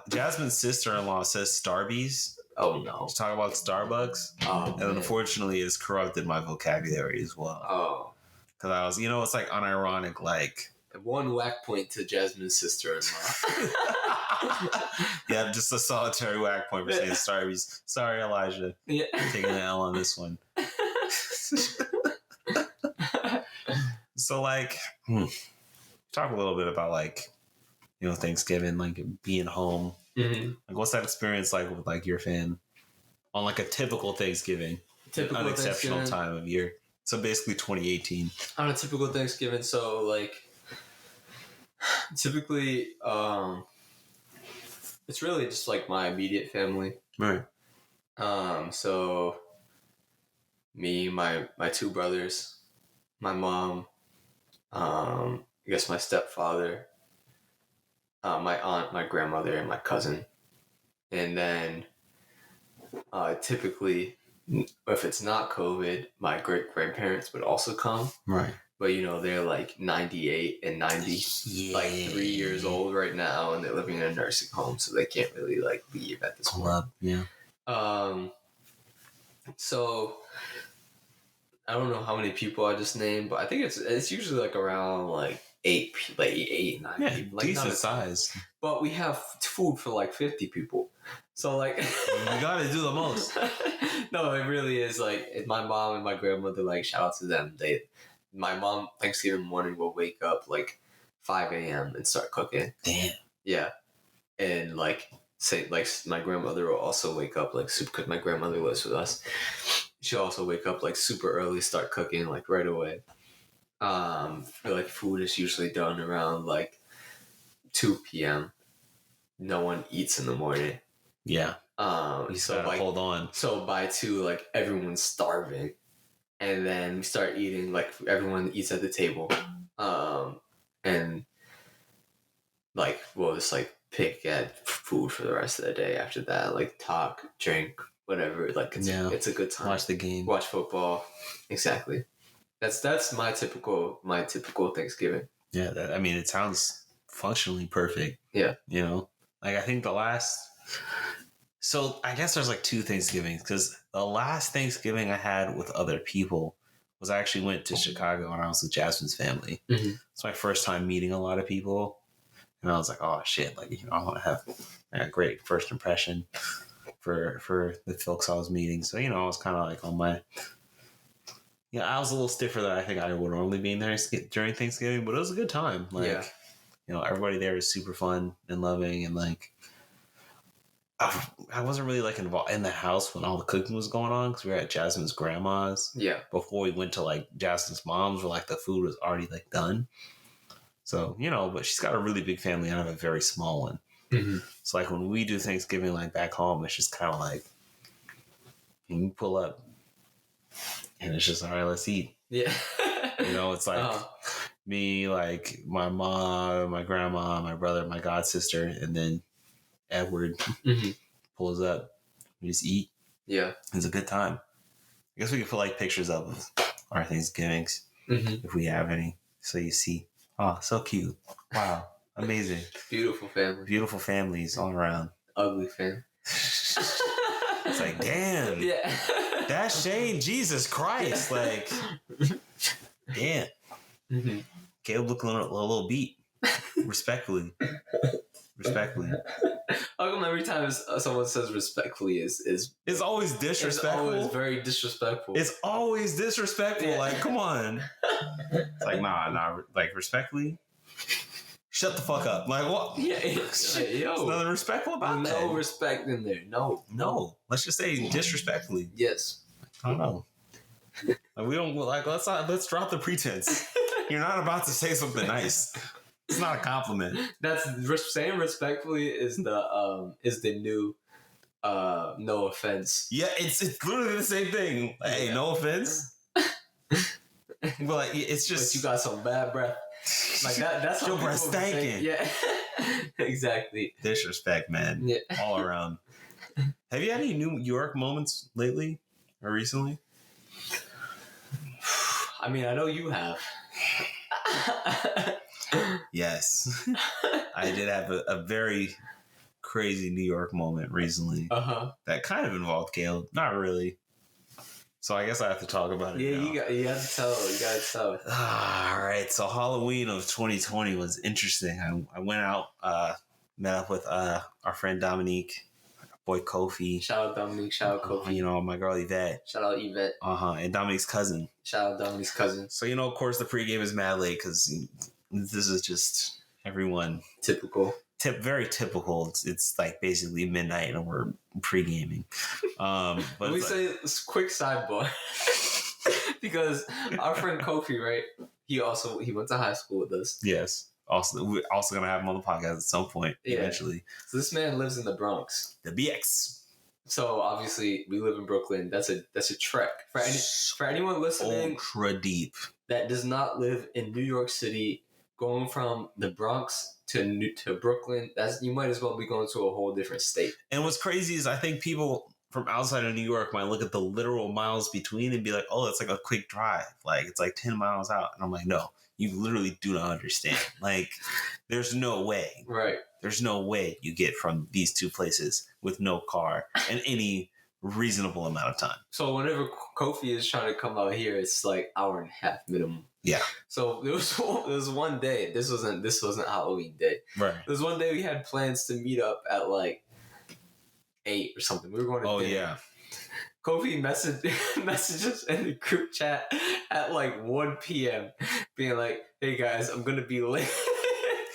Jasmine's sister-in-law says Starbies. Oh, no. To talk about Starbucks. Oh, and unfortunately, it's corrupted my vocabulary as well. Oh. Because I was, it's like unironic, like, And one whack point to Jasmine's sister-in-law. Yeah, just a solitary whack point for saying sorry, Elijah. Yeah. Taking the L on this one. So, like, talk a little bit about, like, you know, Thanksgiving, like being home. Mm-hmm. Like, what's that experience like with, like, your fan on, like, a typical Thanksgiving? An exceptional time of year. So basically 2018. On a typical Thanksgiving, so, like, typically, it's really just, like, my immediate family. Right. So, me, my two brothers, my mom, I guess my stepfather, my aunt, my grandmother, and my cousin. And then typically, if it's not COVID, my great-grandparents would also come. Right. But, you know, they're like 98 and 90, like 3 years old right now, and they're living in a nursing home, so they can't really, like, leave at this point. Yeah. So I don't know how many people I just named, but I think it's usually like around like eight, 9 people. Like, decent size. But we have food for like 50 people. So, like, you gotta do the most. No, it really is. Like, my mom and my grandmother, like, shout out to them. My mom, Thanksgiving morning, will wake up like 5 a.m. and start cooking. Damn. Yeah. And, like, my grandmother will also wake up like super, because my grandmother lives with us. She'll also wake up like super early, start cooking like right away. Like, food is usually done around like 2 p.m. No one eats in the morning. Yeah. So like, hold on. So by 2, like, everyone's starving, and then we start eating. Like, everyone eats at the table, and like we'll just like pick at food for the rest of the day. After that, like, talk, drink, whatever. Like, it's a good time. Watch the game. Watch football. Exactly. That's my typical Thanksgiving. Yeah. I mean, it sounds functionally perfect. Yeah. You know, like, I think so I guess there's like 2 Thanksgivings, because the last Thanksgiving I had with other people was I actually went to Chicago and I was with Jasmine's family. Mm-hmm. It's my first time meeting a lot of people. And I was like, oh shit, like, you know, I want to have a great first impression for the folks I was meeting. So, you know, I was kind of like on my, I was a little stiffer than I think I would normally be in there during Thanksgiving, but it was a good time. Like, you know, everybody there was super fun and loving, and like, I wasn't really like involved in the house when all the cooking was going on, because we were at Jasmine's grandma's. Yeah. Before we went to like Jasmine's mom's, where like the food was already like done. So, you know, but she's got a really big family and I have a very small one. Mm-hmm. So, like, when we do Thanksgiving, like, back home, it's just kind of like, you pull up and it's just, all right, let's eat. Yeah. You know, it's like me, like, my mom, my grandma, my brother, my god sister, and then Edward pulls up. We just eat. Yeah. It's a good time. I guess we could put, like, pictures of our Thanksgivings if we have any, so you see. Oh, so cute. Wow. Amazing. Beautiful family. Beautiful families all around. Ugly family. It's like, damn. Yeah. That's Shane. Jesus Christ. Like, damn. Mm-hmm. Caleb looking a little beat. Respectfully. How come every time someone says respectfully is it's always disrespectful? It's always very disrespectful. It's always disrespectful. Yeah. Like, come on. It's like, nah. Like, respectfully? Shut the fuck up. Like, what? Yeah. There's nothing respectful about that. No respect in there. No. Let's just say disrespectfully. Yes. I don't know. Like, we don't, like, let's drop the pretense. You're not about to say something nice. It's not a compliment. That's saying respectfully is the new no offense. Yeah, it's literally the same thing. Hey, no offense. But like, it's just, but you got some bad breath. Like that's your breath stinking. Yeah. Exactly. Disrespect, man. Yeah. All around. Have you had any New York moments lately or recently? I mean, I know you have. Yes. I did have a very crazy New York moment recently. That kind of involved Caleb. Not really. So I guess I have to talk about it. Yeah, now. you got to tell. You got to tell. All right. So Halloween of 2020 was interesting. I went out, met up with our friend Dominique, boy Kofi. Shout out Dominique. Shout out Kofi. You know, my girl Yvette. Shout out Yvette. And Dominique's cousin. Shout out Dominique's cousin. So, you know, of course, the pregame is mad late because this is just everyone. Typical. Very typical. It's like basically midnight and we're pre-gaming. But let me say this quick sidebar. Because our friend Kofi, right? He went to high school with us. Yes. Also, we're also gonna have him on the podcast at some point eventually. So this man lives in the Bronx. The BX. So obviously we live in Brooklyn. That's a trek for anyone listening. Ultra deep. That does not live in New York City. Going from the Bronx to Brooklyn, you might as well be going to a whole different state. And what's crazy is I think people from outside of New York might look at the literal miles between and be like, oh, it's like a quick drive. Like, it's like 10 miles out. And I'm like, no, you literally do not understand. Like, there's no way. Right. There's no way you get from these two places with no car in any reasonable amount of time. So whenever Kofi is trying to come out here, it's like hour and a half minimum. Yeah. So there was one day. This wasn't Halloween day. Right. There was one day we had plans to meet up at like 8 or something. We were going to dinner. Yeah. Kofi messages in the group chat at like 1 p.m. being like, "Hey guys, I'm gonna be late."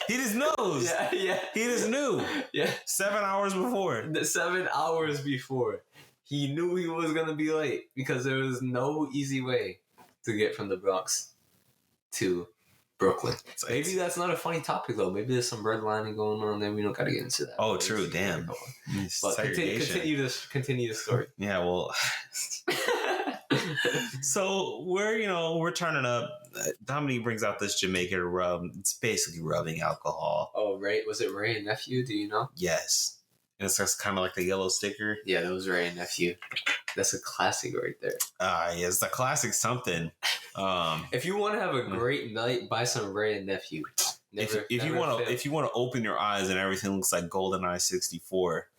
He just knows. Yeah. He just knew. Yeah. 7 hours before. 7 hours before. He knew he was gonna be late because there was no easy way to get from the Bronx to Brooklyn. Maybe that's not a funny topic though. Maybe there's some redlining going on there. We don't gotta get into that. Oh, true. Damn. But continue the story. Yeah. Well. So we're turning up. Dominique brings out this Jamaican rum. It's basically rubbing alcohol. Oh, right. Was it Ray and Nephew? Do you know? Yes. And it's just kind of like the yellow sticker. Yeah, that was Ray and Nephew. That's a classic right there. Yeah, it's the classic something. If you want to have a great night, buy some Ray and Nephew. If you want to open your eyes and everything looks like GoldenEye 64,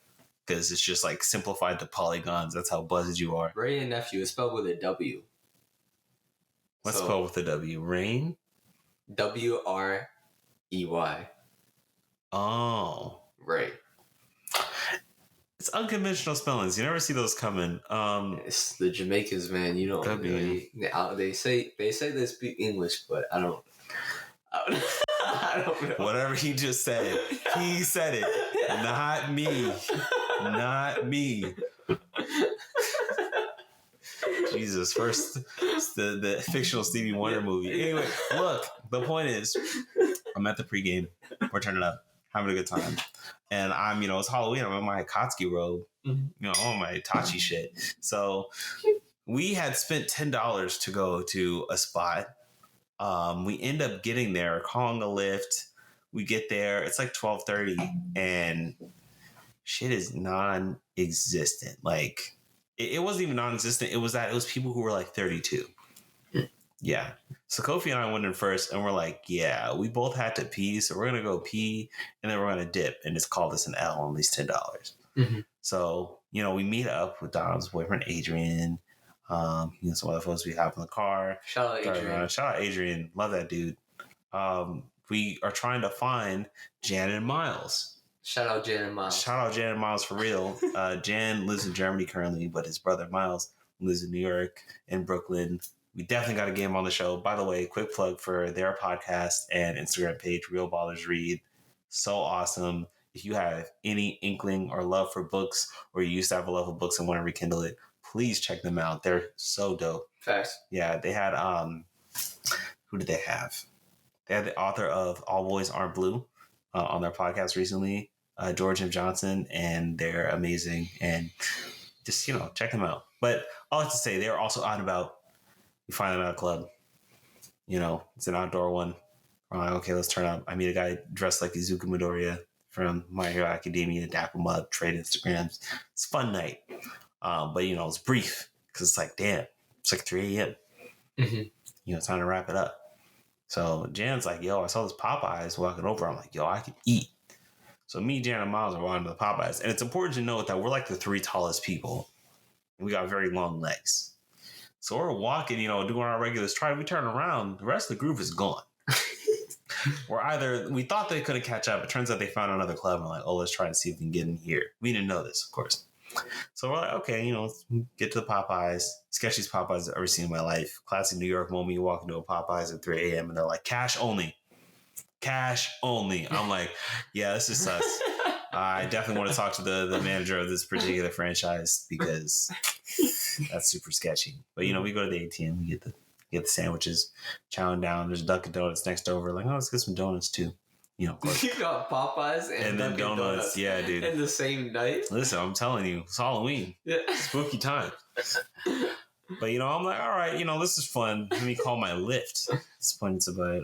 because it's just like simplified to polygons. That's how buzzed you are. Ray and Nephew is spelled with a W. What's spelled with a W? Rain? WREY. Oh. Right. It's unconventional spellings. You never see those coming. It's the Jamaicans, man. You know, they say they speak English, but I don't know. Whatever he just said, he said it. Not me. Not me. Jesus, first the fictional Stevie Wonder movie. Anyway, look, the point is, I'm at the pregame. We're turning up, having a good time. And I'm, it's Halloween. I'm in my Akatsuki robe, all my Tachi shit. So we had spent $10 to go to a spot. We end up getting there, calling a lift. We get there. It's like 12:30, and shit is non-existent. Like it wasn't even non-existent. It was people who were like 32. Yeah. So Kofi and I went in first, and we're like, yeah, we both had to pee, so we're gonna go pee, and then we're gonna dip, and just call this an L on these $10. Mm-hmm. So we meet up with Dom's boyfriend Adrian. Some other folks we have in the car. Shout out Adrian. Love that dude. We are trying to find Jan and Miles. Shout out Jan and Miles for real. Jan lives in Germany currently, but his brother Miles lives in New York and Brooklyn. We definitely got to get him on the show. By the way, quick plug for their podcast and Instagram page, Real Ballers Read. So awesome. If you have any inkling or love for books, or you used to have a love of books and want to rekindle it, please check them out. They're so dope. Facts. Yeah, they had who did they have? They had the author of All Boys Aren't Blue on their podcast recently, George M. Johnson, and they're amazing. And just check them out. But all I have to say, they're also out and about. We find them at a club. It's an outdoor one. We're like, okay, let's turn up. I meet a guy dressed like Izuku Midoriya from My Hero Academia, dap him up, trade Instagrams. It's a fun night. But it's brief because it's like, damn, it's like 3 a.m. Mm-hmm. Time to wrap it up. So Jan's like, yo, I saw this Popeyes walking over. I'm like, yo, I can eat. So me, Jan, and Miles are walking to the Popeyes. And it's important to note that we're like the 3 tallest people. And we got very long legs. So we're walking, doing our regular stride. We turn around. The rest of the group is gone. We thought they couldn't catch up. It turns out they found another club. And we're like, oh, let's try to see if we can get in here. We didn't know this, of course. So we're like, okay, let's get to the Popeyes. Sketchiest Popeyes I've ever seen in my life. Classic New York moment. You walk into a Popeyes at 3 a.m. and they're like, cash only. Cash only. I'm like, yeah, this is sus. I definitely want to talk to the manager of this particular franchise because that's super sketchy. But, we go to the ATM. We get the sandwiches, chowing down. There's Dunkin' Donuts next over. Like, oh, let's get some donuts too. You got Popeyes and then donuts. Yeah, dude. In the same night. Listen, I'm telling you, it's Halloween. Yeah. Spooky time. But I'm like, all right, this is fun. Let me call my Lyft. At this point, it's about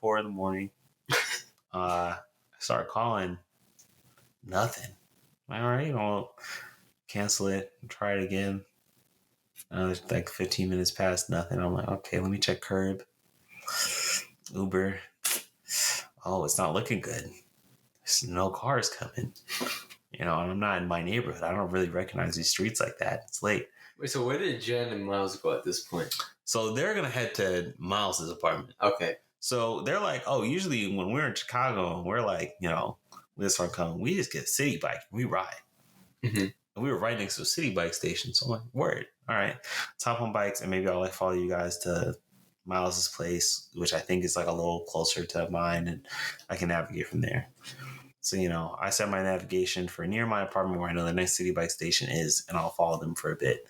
4 a.m. I start calling. Nothing. I'm like, all right, cancel it. Try it again. There's like 15 minutes past. Nothing. I'm like, okay, let me check Curb, Uber. Oh, it's not looking good. There's no cars coming. And I'm not in my neighborhood. I don't really recognize these streets like that. It's late. Wait, so where did Jen and Miles go at this point? So they're going to head to Miles' apartment. Okay. So they're like, oh, usually when we're in Chicago, we're like, this one coming, we just get a city bike and we ride. Mm-hmm. And we were right next to a city bike station. So I'm like, word. All right. Let's hop on bikes and maybe I'll follow you guys to Miles's place, which I think is like a little closer to mine, and I can navigate from there. So, I set my navigation for near my apartment where I know the next city bike station is, and I'll follow them for a bit.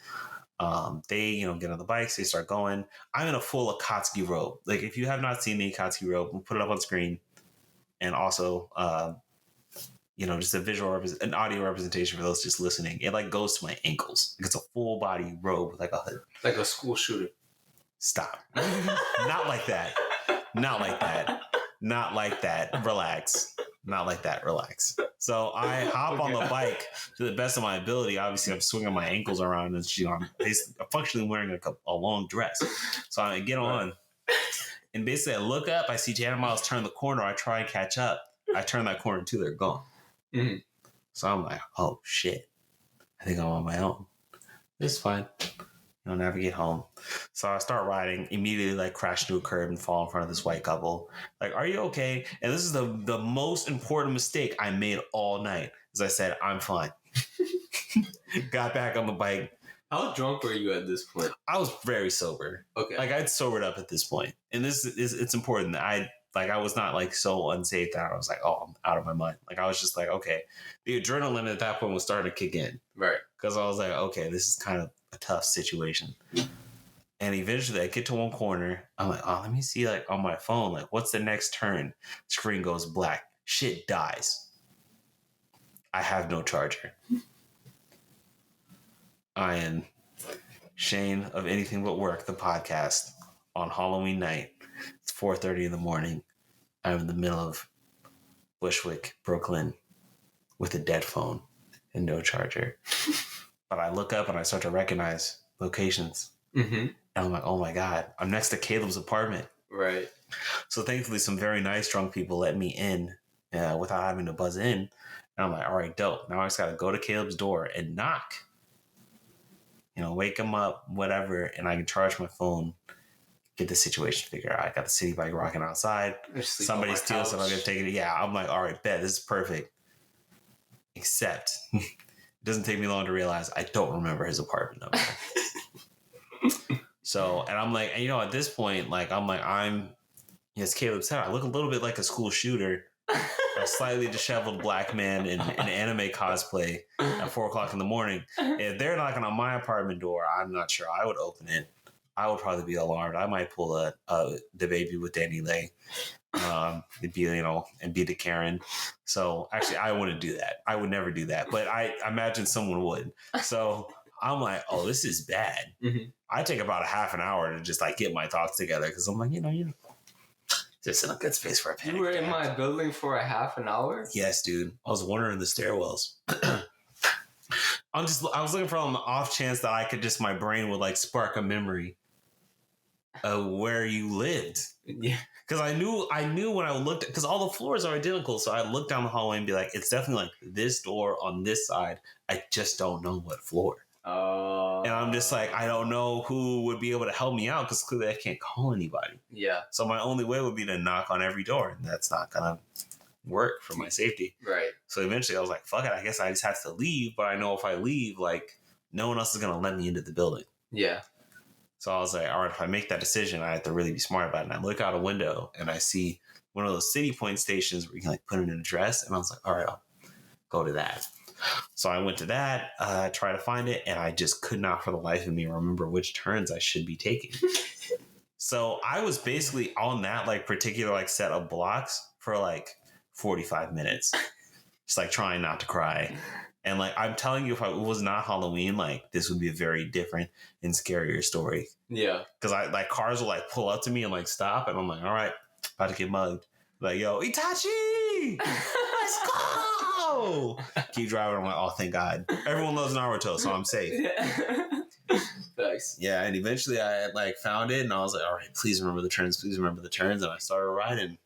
They, get on the bikes, they start going. I'm in a full Akatsuki robe. Like, if you have not seen the Akatsuki robe, we'll put it up on screen. And also, just an audio representation for those just listening. It like goes to my ankles. Like, it's a full body robe with like a hood. Like a school shooter. Stop. Not like that. Not like that. Not like that. Relax. Not like that. Relax. So I hop on the bike to the best of my ability. Obviously, I'm swinging my ankles around and I'm functionally wearing a long dress. So I get on and basically I look up. I see Janet Miles turn the corner. I try and catch up. I turn that corner too. They're gone. Mm-hmm. So I'm like, oh, shit. I think I'm on my own. It's fine. Navigate home. So I start riding, immediately like crash into a curb and fall in front of this white couple. Like, are you okay? And this is the most important mistake I made all night. As I said, I'm fine. Got back on the bike. How drunk were you at this point? I was very sober. Okay. Like, I'd sobered up at this point. And it's important that I was not like so unsafe that I was like, oh, I'm out of my mind. Like, I was just like, okay. The adrenaline at that point was starting to kick in. Right. Because I was like, okay, this is kind of a tough situation. And eventually I get to one corner. I'm like, oh, let me see like on my phone, like what's the next turn? Screen goes black. Shit dies. I have no charger. I am Shane of Anything But Work, the podcast, on Halloween night. It's 4:30 in the morning. I'm in the middle of Bushwick, Brooklyn, with a dead phone and no charger. But I look up and I start to recognize locations. Mm-hmm. And I'm like, oh my God, I'm next to Caleb's apartment. Right. So thankfully, some very nice drunk people let me in without having to buzz in. And I'm like, all right, dope. Now I just got to go to Caleb's door and knock. Wake him up, whatever. And I can charge my phone, get the situation figured out. I got the city bike rocking outside. Somebody steals it. I'm going to take it. Yeah, I'm like, all right, bet. This is perfect. Except... It doesn't take me long to realize I don't remember his apartment number. So, and I'm like, at this point, as Caleb said, I look a little bit like a school shooter, a slightly disheveled black man in anime cosplay at 4:00 in the morning. If they're knocking on my apartment door, I'm not sure I would open it. I would probably be alarmed. I might pull the baby with Danny Lay. And be the Karen. So actually I wouldn't do that. I would never do that. But I imagine someone would. So I'm like, oh, this is bad. Mm-hmm. I take about a half an hour to just like get my thoughts together because I'm like, just in a good space for a panic. You were in my building for a half an hour? Yes, dude. I was wandering the stairwells. I was looking for on the off chance that I could my brain would like spark a memory of where you lived. Yeah. Because I knew when I looked, because all the floors are identical. So I look down the hallway and be like, it's definitely like this door on this side. I just don't know what floor. And I'm just like, I don't know who would be able to help me out because clearly I can't call anybody. Yeah. So my only way would be to knock on every door, and that's not gonna work for my safety. Right. So eventually I was like, fuck it, I guess I just have to leave. But I know if I leave, like, no one else is gonna let me into the building. Yeah. So I was like, all right, if I make that decision, I have to really be smart about it. And I look out a window and I see one of those city point stations where you can like put in an address. And I was like, all right, I'll go to that. So I went to that, tried to find it, and I just could not for the life of me remember which turns I should be taking. So I was basically on that like particular like set of blocks for like 45 minutes, just like trying not to cry. And like I'm telling you, if it was not Halloween, like this would be a very different and scarier story. Yeah. Because I like cars will like pull up to me and like stop, and I'm like, all right, about to get mugged. Like, yo, Itachi, let's go. Keep driving. I'm like, oh, thank God. Everyone loves Naruto, so I'm safe. Nice. Yeah, and eventually I like found it, and I was like, all right, please remember the turns. Please remember the turns. And I started riding.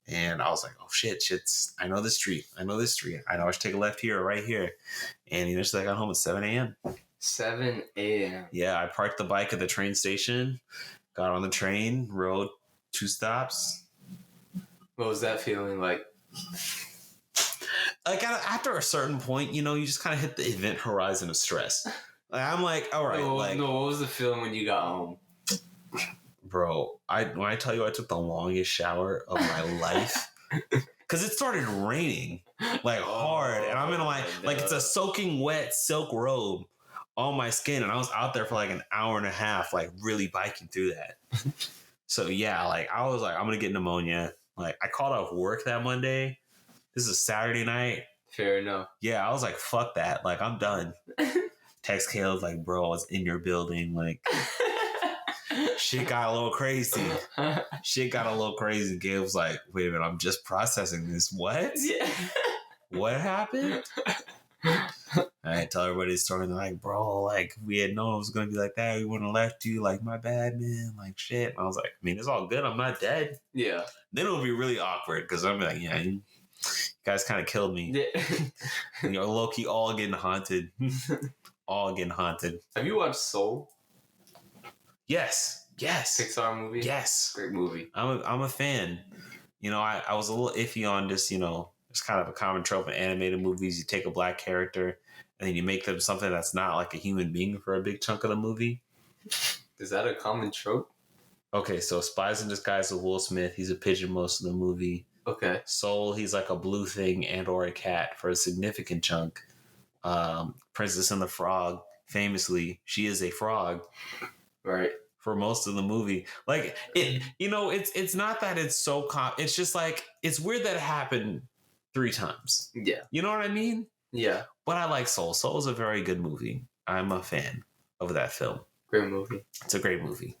And I was like, oh, shit's, I know this street. I know I should take a left here or right here. And eventually I got home at 7 a.m. 7 a.m. Yeah, I parked the bike at the train station, got on the train, rode 2 stops. What was that feeling like? Like after a certain point, you just kind of hit the event horizon of stress. Like, I'm like, all right. No, what was the feeling when you got home? Bro, when I tell you I took the longest shower of my life, because it started raining like hard, and I'm in like it's a soaking wet silk robe on my skin, and I was out there for like an hour and a half, like really biking through that. So yeah, like I was like, I'm gonna get pneumonia. Like I called off work that Monday. This is a Saturday night. Fair enough. Yeah, I was like, fuck that. Like I'm done. Text Caleb like, bro, I was in your building. Like shit got a little crazy. Gabe was like, wait a minute, I'm just processing this. What? Yeah. What happened? I tell everybody the story. They're like, bro, like we had known it was gonna be like that. We wouldn't have left you. Like, my bad, man. Like shit. And I was like, I mean, it's all good. I'm not dead. Yeah. Then it'll be really awkward because I'm like, yeah, you guys kind of killed me. Yeah. Low-key all getting haunted. Have you watched Soul? Yes. Pixar movie? Yes. Great movie. I'm a fan. I was a little iffy on just, it's kind of a common trope in animated movies. You take a black character and then you make them something that's not like a human being for a big chunk of the movie. Is that a common trope? Okay, so Spies in Disguise with Will Smith. He's a pigeon most of the movie. Okay. Soul, he's like a blue thing and or a cat for a significant chunk. Princess and the Frog, famously, she is a frog. Right. For most of the movie. Like, it's not that it's so it's just like, it's weird that it happened 3 times. Yeah. You know what I mean? Yeah. But I like Soul. Soul is a very good movie. I'm a fan of that film. Great movie. It's a great movie.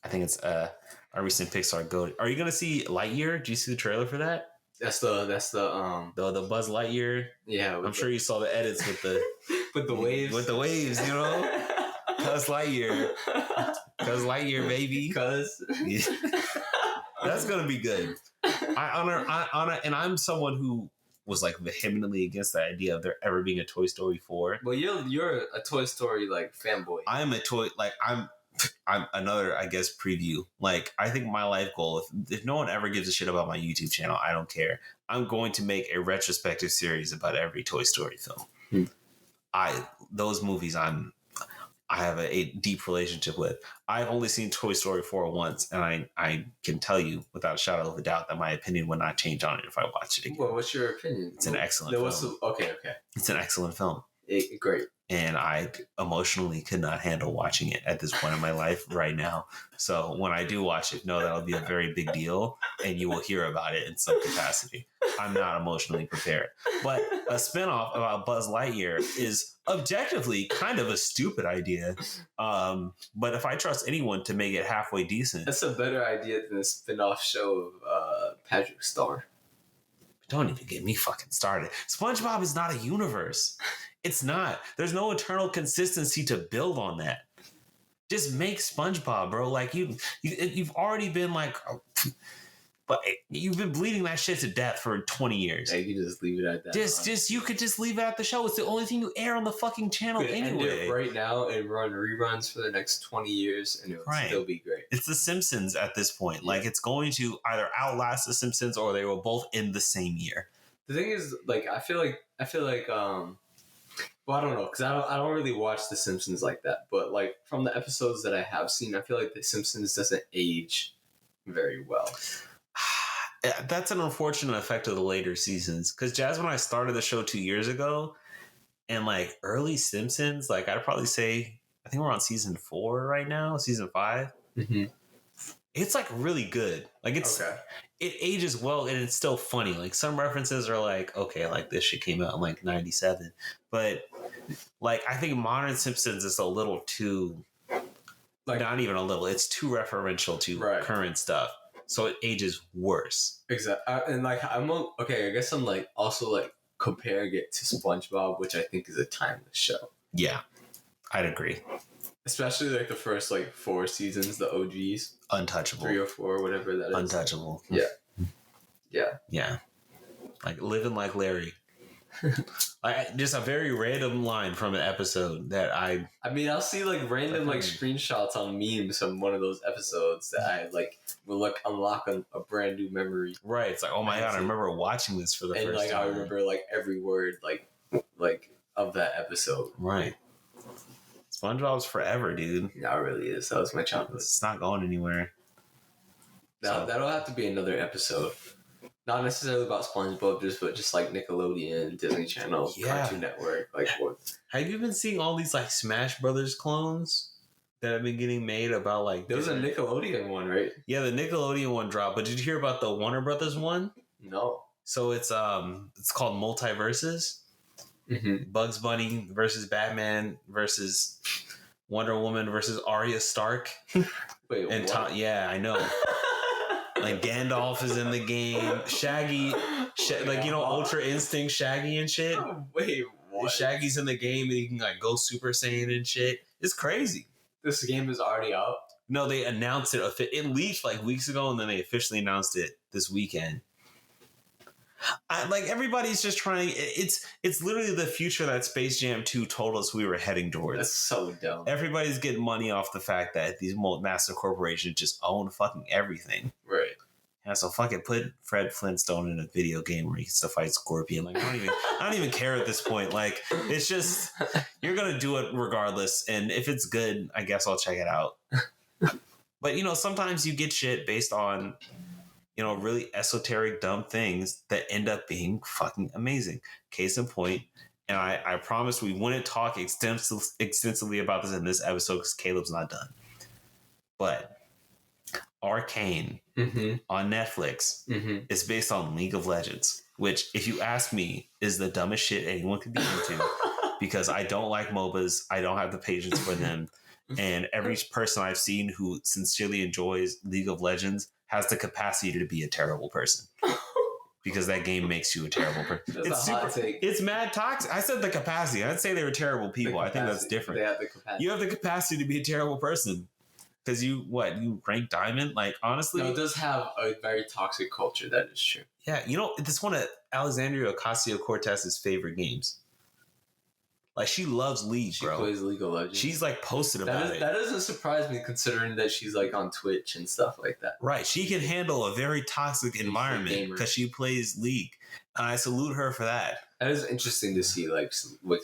I think it's a recent Pixar go. Are you gonna see Lightyear? Do you see the trailer for that? That's the the Buzz Lightyear. Yeah, I'm sure you saw the edits with the with the waves. With the waves, Cuz Lightyear, baby. Cuz that's gonna be good. I honor, and I'm someone who was like vehemently against the idea of there ever being a Toy Story 4. Well, you're a Toy Story like fanboy. I am a toy like I'm another, I guess, preview. Like, I think my life goal, if no one ever gives a shit about my YouTube channel, I don't care. I'm going to make a retrospective series about every Toy Story film. Those movies I have a deep relationship with. I've only seen Toy Story 4 once, and I can tell you without a shadow of a doubt that my opinion would not change on it if I watched it again. Well, what's your opinion? It's an excellent film. Okay. It's an excellent film. Great. And I emotionally could not handle watching it at this point in my life right now. So when I do watch it, know that'll be a very big deal, and you will hear about it in some capacity. I'm not emotionally prepared. But a spinoff about Buzz Lightyear is objectively kind of a stupid idea. But if I trust anyone to make it halfway decent... That's a better idea than a spinoff show of Patrick Star. Don't even get me fucking started. SpongeBob is not a universe. It's not. There's no internal consistency to build on that. Just make SpongeBob, bro. Like you've already been like, But you've been bleeding that shit to death for 20 years. Yeah, you can just leave it at that. You could just leave it at the show. It's the only thing you air on the fucking channel anyway. End it right now and run reruns for the next 20 years, and it would still be great. It's The Simpsons at this point. Yeah. Like, it's going to either outlast The Simpsons or they will both end the same year. The thing is, like, I feel like, well, I don't know, because I don't really watch The Simpsons like that. But, like, from the episodes that I have seen, I feel like The Simpsons doesn't age very well. That's an unfortunate effect of the later seasons. Because Jazz, when I started the show 2 years ago, and like early Simpsons, like I'd probably say, I think we're on season 4 right now, season 5. Mm-hmm. It's like really good. Like it ages well and it's still funny. Like some references are like, okay, like this shit came out in like 97. But like I think modern Simpsons is a little too, like not even a little, it's too referential to current stuff. So it ages worse. Exactly. And like I guess I'm like also like comparing it to SpongeBob, which I think is a timeless show. Yeah, I'd agree. Especially like the first like 4 seasons, the OGs. Untouchable. 3 or 4, whatever that is. Untouchable. Yeah. Like Living Like Larry. Just a very random line from an episode that I mean, I'll see like random like screenshots on memes from one of those episodes that I like will like unlock a brand new memory. Right. It's like, oh my God, I remember watching this for the first time. And like I remember like every word like of that episode. Right. SpongeBob's forever, dude. Yeah, it really is. That was my childhood. It's not going anywhere. That'll have to be another episode. Not necessarily about SpongeBob, but just like Nickelodeon, Disney Channel, Cartoon Network. Like, what? Have you been seeing all these like Smash Brothers clones that have been getting made about like? There was a Nickelodeon one, right? Yeah, the Nickelodeon one dropped. But did you hear about the Warner Brothers one? No. So it's called Multiverses. Mm-hmm. Bugs Bunny versus Batman versus Wonder Woman versus Arya Stark. Wait, and what? Yeah, I know. Like Gandalf is in the game. Shaggy, like you know, Ultra Instinct Shaggy and shit. Oh, wait, what? Shaggy's in the game and he can like go Super Saiyan and shit. It's crazy. This game is already out? No, they announced it. It leaked like weeks ago and then they officially announced it this weekend. Like everybody's just trying. It's literally the future that Space Jam 2 told us we were heading towards. That's so dumb. Everybody's getting money off the fact that these massive corporations just own fucking everything. Right. Yeah, so fucking put Fred Flintstone in a video game where he gets to fight Scorpion. Like I don't even care at this point. Like it's just you're gonna do it regardless, and if it's good, I guess I'll check it out. But you know, sometimes you get shit based on, you know, really esoteric, dumb things that end up being fucking amazing. Case in point, and I promise we wouldn't talk extensively about this in this episode because Caleb's not done. But Arcane on Netflix is based on League of Legends, which, if you ask me, is the dumbest shit anyone could be into because I don't like MOBAs. I don't have the patience for them. And every person I've seen who sincerely enjoys League of Legends has the capacity to be a terrible person because that game makes you a terrible person. It's mad toxic. I said the capacity. I'd say they were terrible people. I think that's different. They have the capacity. You have the capacity to be a terrible person because you rank diamond. Like honestly, no, it does have a very toxic culture. That is true. Yeah, you know, it's one of Alexandria Ocasio-Cortez's favorite games. Like she loves League, bro. She plays League of Legends. She's like posted about it. That doesn't surprise me considering that she's like on Twitch and stuff like that. Right. She can handle a very toxic environment because she plays League. And I salute her for that. That is interesting to see like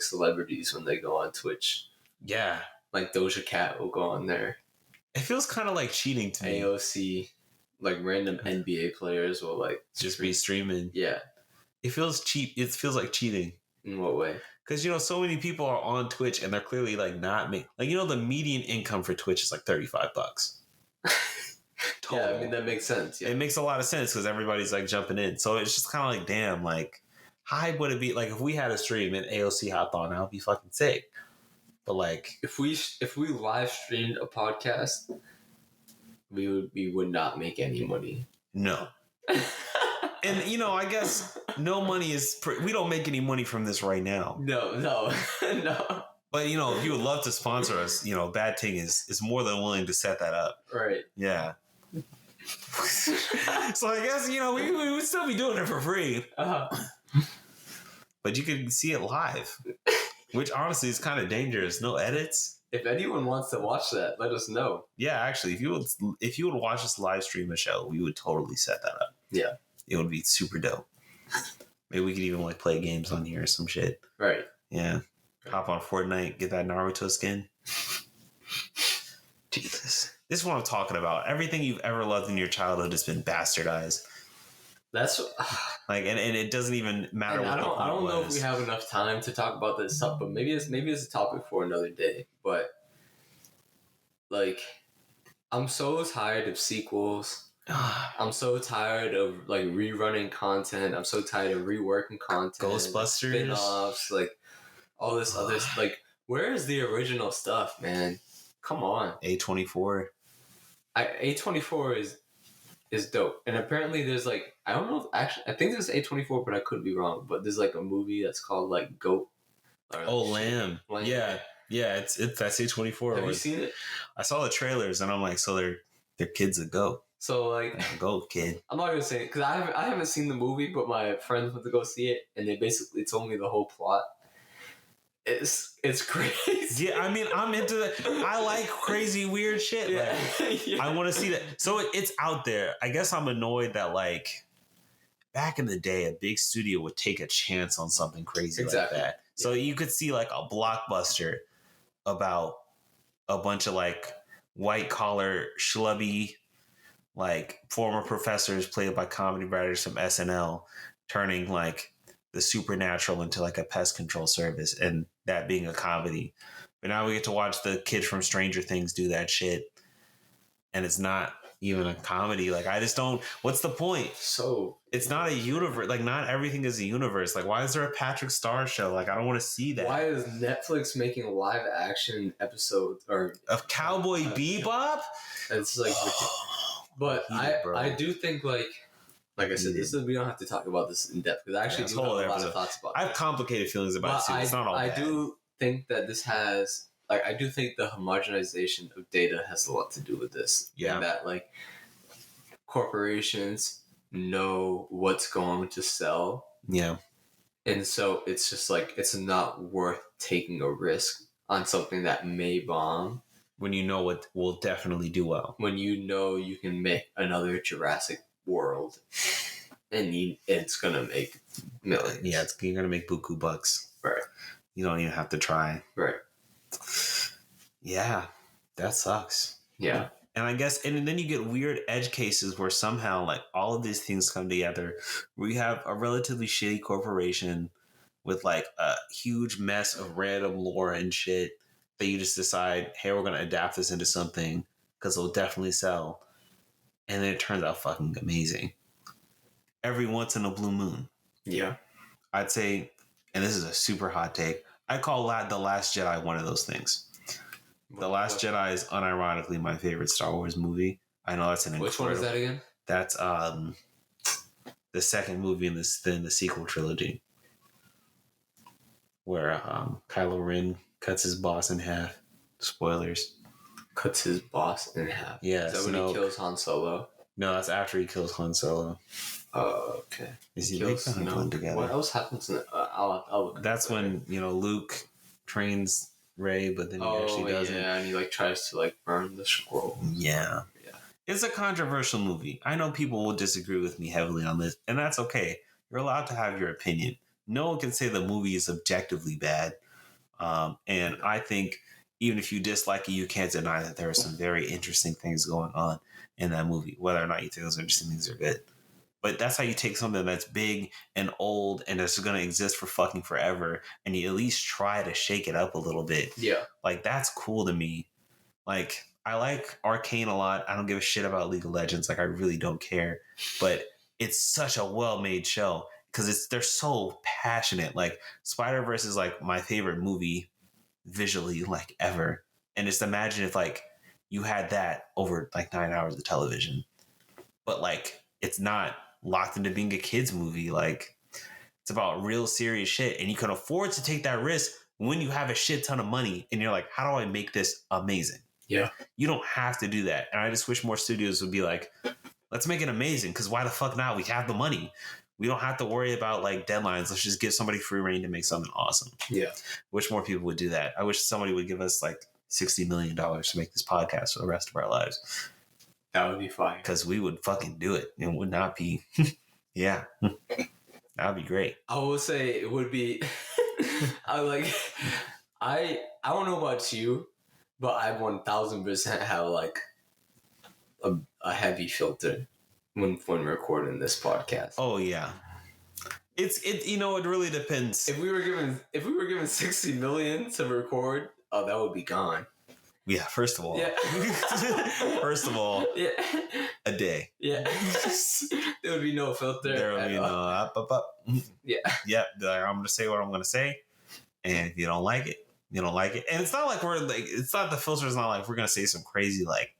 celebrities when they go on Twitch. Yeah. Like Doja Cat will go on there. It feels kind of like cheating to me. AOC, like random NBA players will like just be streaming. Yeah. It feels cheap. It feels like cheating. In what way? Because, you know, so many people are on Twitch and they're clearly like not making, like, you know, the median income for Twitch is like $35. Yeah, I mean, that makes sense. Yeah. It makes a lot of sense because everybody's like jumping in. So it's just kind of like, damn, like, how hype would it be? Like, if we had a stream and AOC hopped on, I'd be fucking sick. But like, if we live streamed a podcast, we would not make any money. No. And, you know, I guess no money is... we don't make any money from this right now. No. No. But, you know, if you would love to sponsor us, you know, Bad Ting is more than willing to set that up. Right. Yeah. So I guess, we would still be doing it for free. But you could see it live, which honestly is kind of dangerous. No edits. If anyone wants to watch that, let us know. Yeah, actually, if you would watch us live stream a show, we would totally set that up. Yeah. It would be super dope. Maybe we could even play games on here or some shit. Right. Yeah. Hop on Fortnite, get that Naruto skin. Jesus. This is what I'm talking about. Everything you've ever loved in your childhood has been bastardized. That's and it doesn't even matter what the point was. I don't know if we have enough time to talk about this stuff, but maybe it's a topic for another day. But I'm so tired of sequels. I'm so tired of rerunning content. I'm so tired of reworking content. Ghostbusters, spin-offs, all this other where is the original stuff, man? Come on. A24. A24 is dope. And apparently there's I don't know, actually I think there's A24, but I could be wrong. But there's a movie that's called Goat. Lamb. Yeah. Yeah, it's that's A24. Have you seen it? I saw the trailers and I'm like, so they're kids that go. So go kid. I'm not gonna say it because I haven't seen the movie, but my friends went to go see it and they basically told me the whole plot. It's crazy. Yeah, I mean, I'm into that. I like crazy weird shit. Yeah. I want to see that. So it's out there. I guess I'm annoyed that back in the day, a big studio would take a chance on something crazy like that. So you could see a blockbuster about a bunch of white collar schlubby former professors played by comedy writers from SNL turning the supernatural into a pest control service, and that being a comedy. But now we get to watch the kid from Stranger Things do that shit, and it's not even a comedy. I just don't. What's the point? So it's not a universe. Not everything is a universe. Why is there a Patrick Star show? I don't want to see that. Why is Netflix making live action episodes of Cowboy Bebop? It's but I do think like I said, we don't have to talk about this in depth because I actually do have a lot of thoughts about it. I have complicated feelings about it too. It's not all bad. I do think that this has, I do think the homogenization of data has a lot to do with this. Yeah. And that, corporations know what's going to sell. Yeah. And so it's just it's not worth taking a risk on something that may bomb. When you know what will definitely do well. When you know you can make another Jurassic World, and it's gonna make millions. Yeah, you're gonna make buku bucks. Right. You don't even have to try. Right. Yeah, that sucks. Yeah. And I guess, and then you get weird edge cases where somehow all of these things come together. We have a relatively shitty corporation with a huge mess of random lore and shit that you just decide, hey, we're gonna adapt this into something because it'll definitely sell. And then it turns out fucking amazing. Every once in a blue moon. Yeah. I'd say, and this is a super hot take, I call The Last Jedi one of those things. The Last Jedi is unironically my favorite Star Wars movie. I know that's an incredible... Which one is that again? That's the second movie in the sequel trilogy. Where Kylo Ren cuts his boss in half. Spoilers. Cuts his boss in half. Yeah. Is that when he kills Han Solo? No, that's after he kills Han Solo. Oh, okay. Is he kills Han together? What else happens? I'll look. That's when Luke trains Rey, but then he actually doesn't. Yeah, and he tries to burn the scroll. Yeah. Yeah. It's a controversial movie. I know people will disagree with me heavily on this, and that's okay. You're allowed to have your opinion. No one can say the movie is objectively bad. And I think even if you dislike it, you can't deny that there are some very interesting things going on in that movie. Whether or not you think those interesting things are good. But that's how you take something that's big and old and that's going to exist for fucking forever, and you at least try to shake it up a little bit. Yeah. That's cool to me. I like Arcane a lot. I don't give a shit about League of Legends. I really don't care. But it's such a well-made show because they're so passionate. Spider-Verse is my favorite movie visually ever. And just imagine if you had that over 9 hours of television. But it's not locked into being a kid's movie. It's about real serious shit. And you can afford to take that risk when you have a shit ton of money and you're like, how do I make this amazing? Yeah. You don't have to do that. And I just wish more studios would be Let's make it amazing, because why the fuck not? We have the money. We don't have to worry about like deadlines. Let's just give somebody free reign to make something awesome. Yeah. Wish more people would do that. I wish somebody would give us like $60 million to make this podcast for the rest of our lives. That would be fine. Because we would fucking do it. It would not be. Yeah. That would be great. I will say it would be. I don't know about you, but I 1000% have like a heavy filter when recording this podcast. Oh yeah. It really depends. If we were given 60 million to record, that would be gone. Yeah, first of all. Yeah. First of all, yeah. a day. Yeah. There would be no filter. There would be no up. Yeah. Yeah. I'm gonna say what I'm gonna say. And if you don't like it, you don't like it. And it's not like the filter's not like we're gonna say some crazy like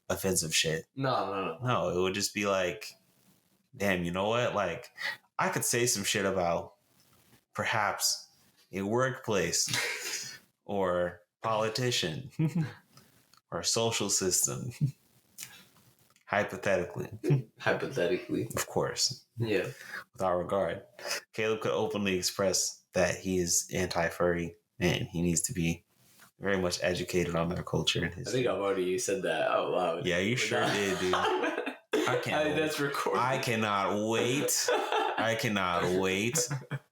offensive shit. No. No, it would just be like, damn, you know what? Like, I could say some shit about perhaps a workplace or politician or social system. Hypothetically. Of course. Yeah. Without regard. Caleb could openly express that he is anti-furry and he needs to be very much educated on their culture and history. I think I've already said that out loud. Yeah, you sure did, dude. That's recorded. I cannot wait. I cannot wait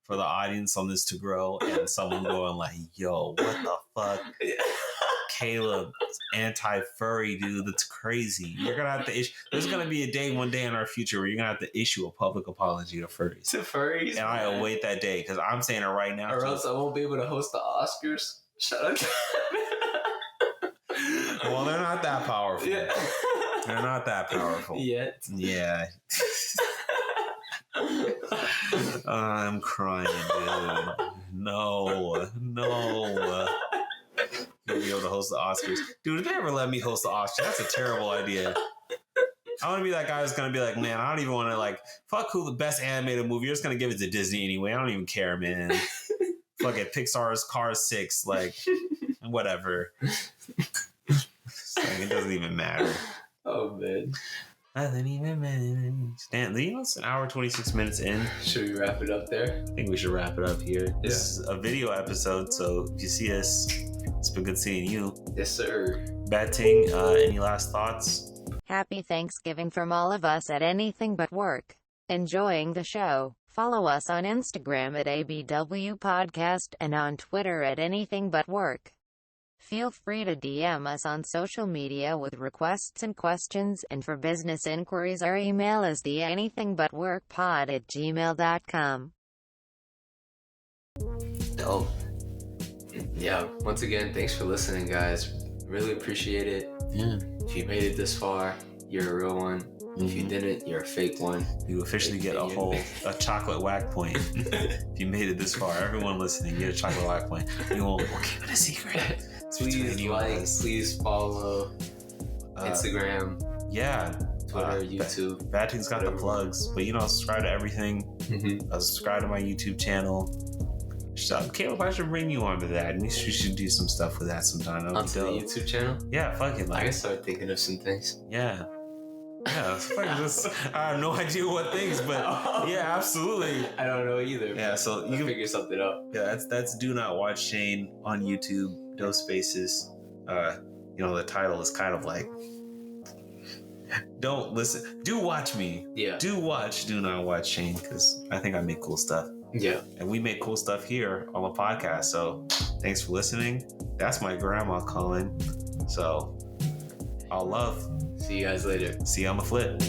for the audience on this to grow and someone going like, yo, what the fuck? Caleb, anti-furry, dude. That's crazy. You're going to have to issue. There's going to be a day one day in our future where you're going to have to issue a public apology to furries. To furries? And I await that day because I'm saying it right now. Or else I won't be able to host the Oscars. Shut up. Well, they're not that powerful. Yeah. They're not that powerful. Yet. Yeah. I'm crying, dude. No. You'll be able to host the Oscars. Dude, if they ever let me host the Oscars, that's a terrible idea. I want to be that guy who's going to be like, man, I don't even want to like, fuck who the best animated movie. You're just going to give it to Disney anyway. I don't even care, man. Fuck it, Pixar's Cars 6, like, whatever. Like, it doesn't even matter. Oh, man. Nothing even matters. Damn, you know, it's an hour 26 minutes in. Should we wrap it up there? I think we should wrap it up here. This is a video episode, so if you see us, it's been good seeing you. Yes, sir. Bad Ting, any last thoughts? Happy Thanksgiving from all of us at Anything But Work. Enjoying the show? Follow us on Instagram at ABW Podcast and on Twitter at Anything But Work. Feel free to DM us on social media with requests and questions, and for business inquiries our email is theanythingButWorkPod@gmail.com. Dope. Yeah, once again, thanks for listening, guys. Really appreciate it. Yeah. If you made it this far, you're a real one. If you didn't, you're a fake one. You officially get a chocolate whack point. If you made it this far, everyone listening, you get a chocolate whack point. We'll keep it a secret. Please like, please follow Instagram, Twitter, YouTube. Bad Ting's got the plugs, but subscribe to everything. Subscribe to my YouTube channel. Caleb, I should bring you onto that. We should do some stuff with that sometime. Onto the YouTube channel? Yeah, fucking I can start thinking of some things. Yeah. Yeah, I have no idea what things, but yeah, absolutely. I don't know either. Yeah, so you can figure something out. Yeah, that's Do Not Watch Shane on YouTube. No spaces. The title is kind of like, don't listen. Do watch me. Yeah. Do Not Watch Shane, because I think I make cool stuff. Yeah. And we make cool stuff here on the podcast. So thanks for listening. That's my grandma calling. So all love. See you guys later. See you on the flip.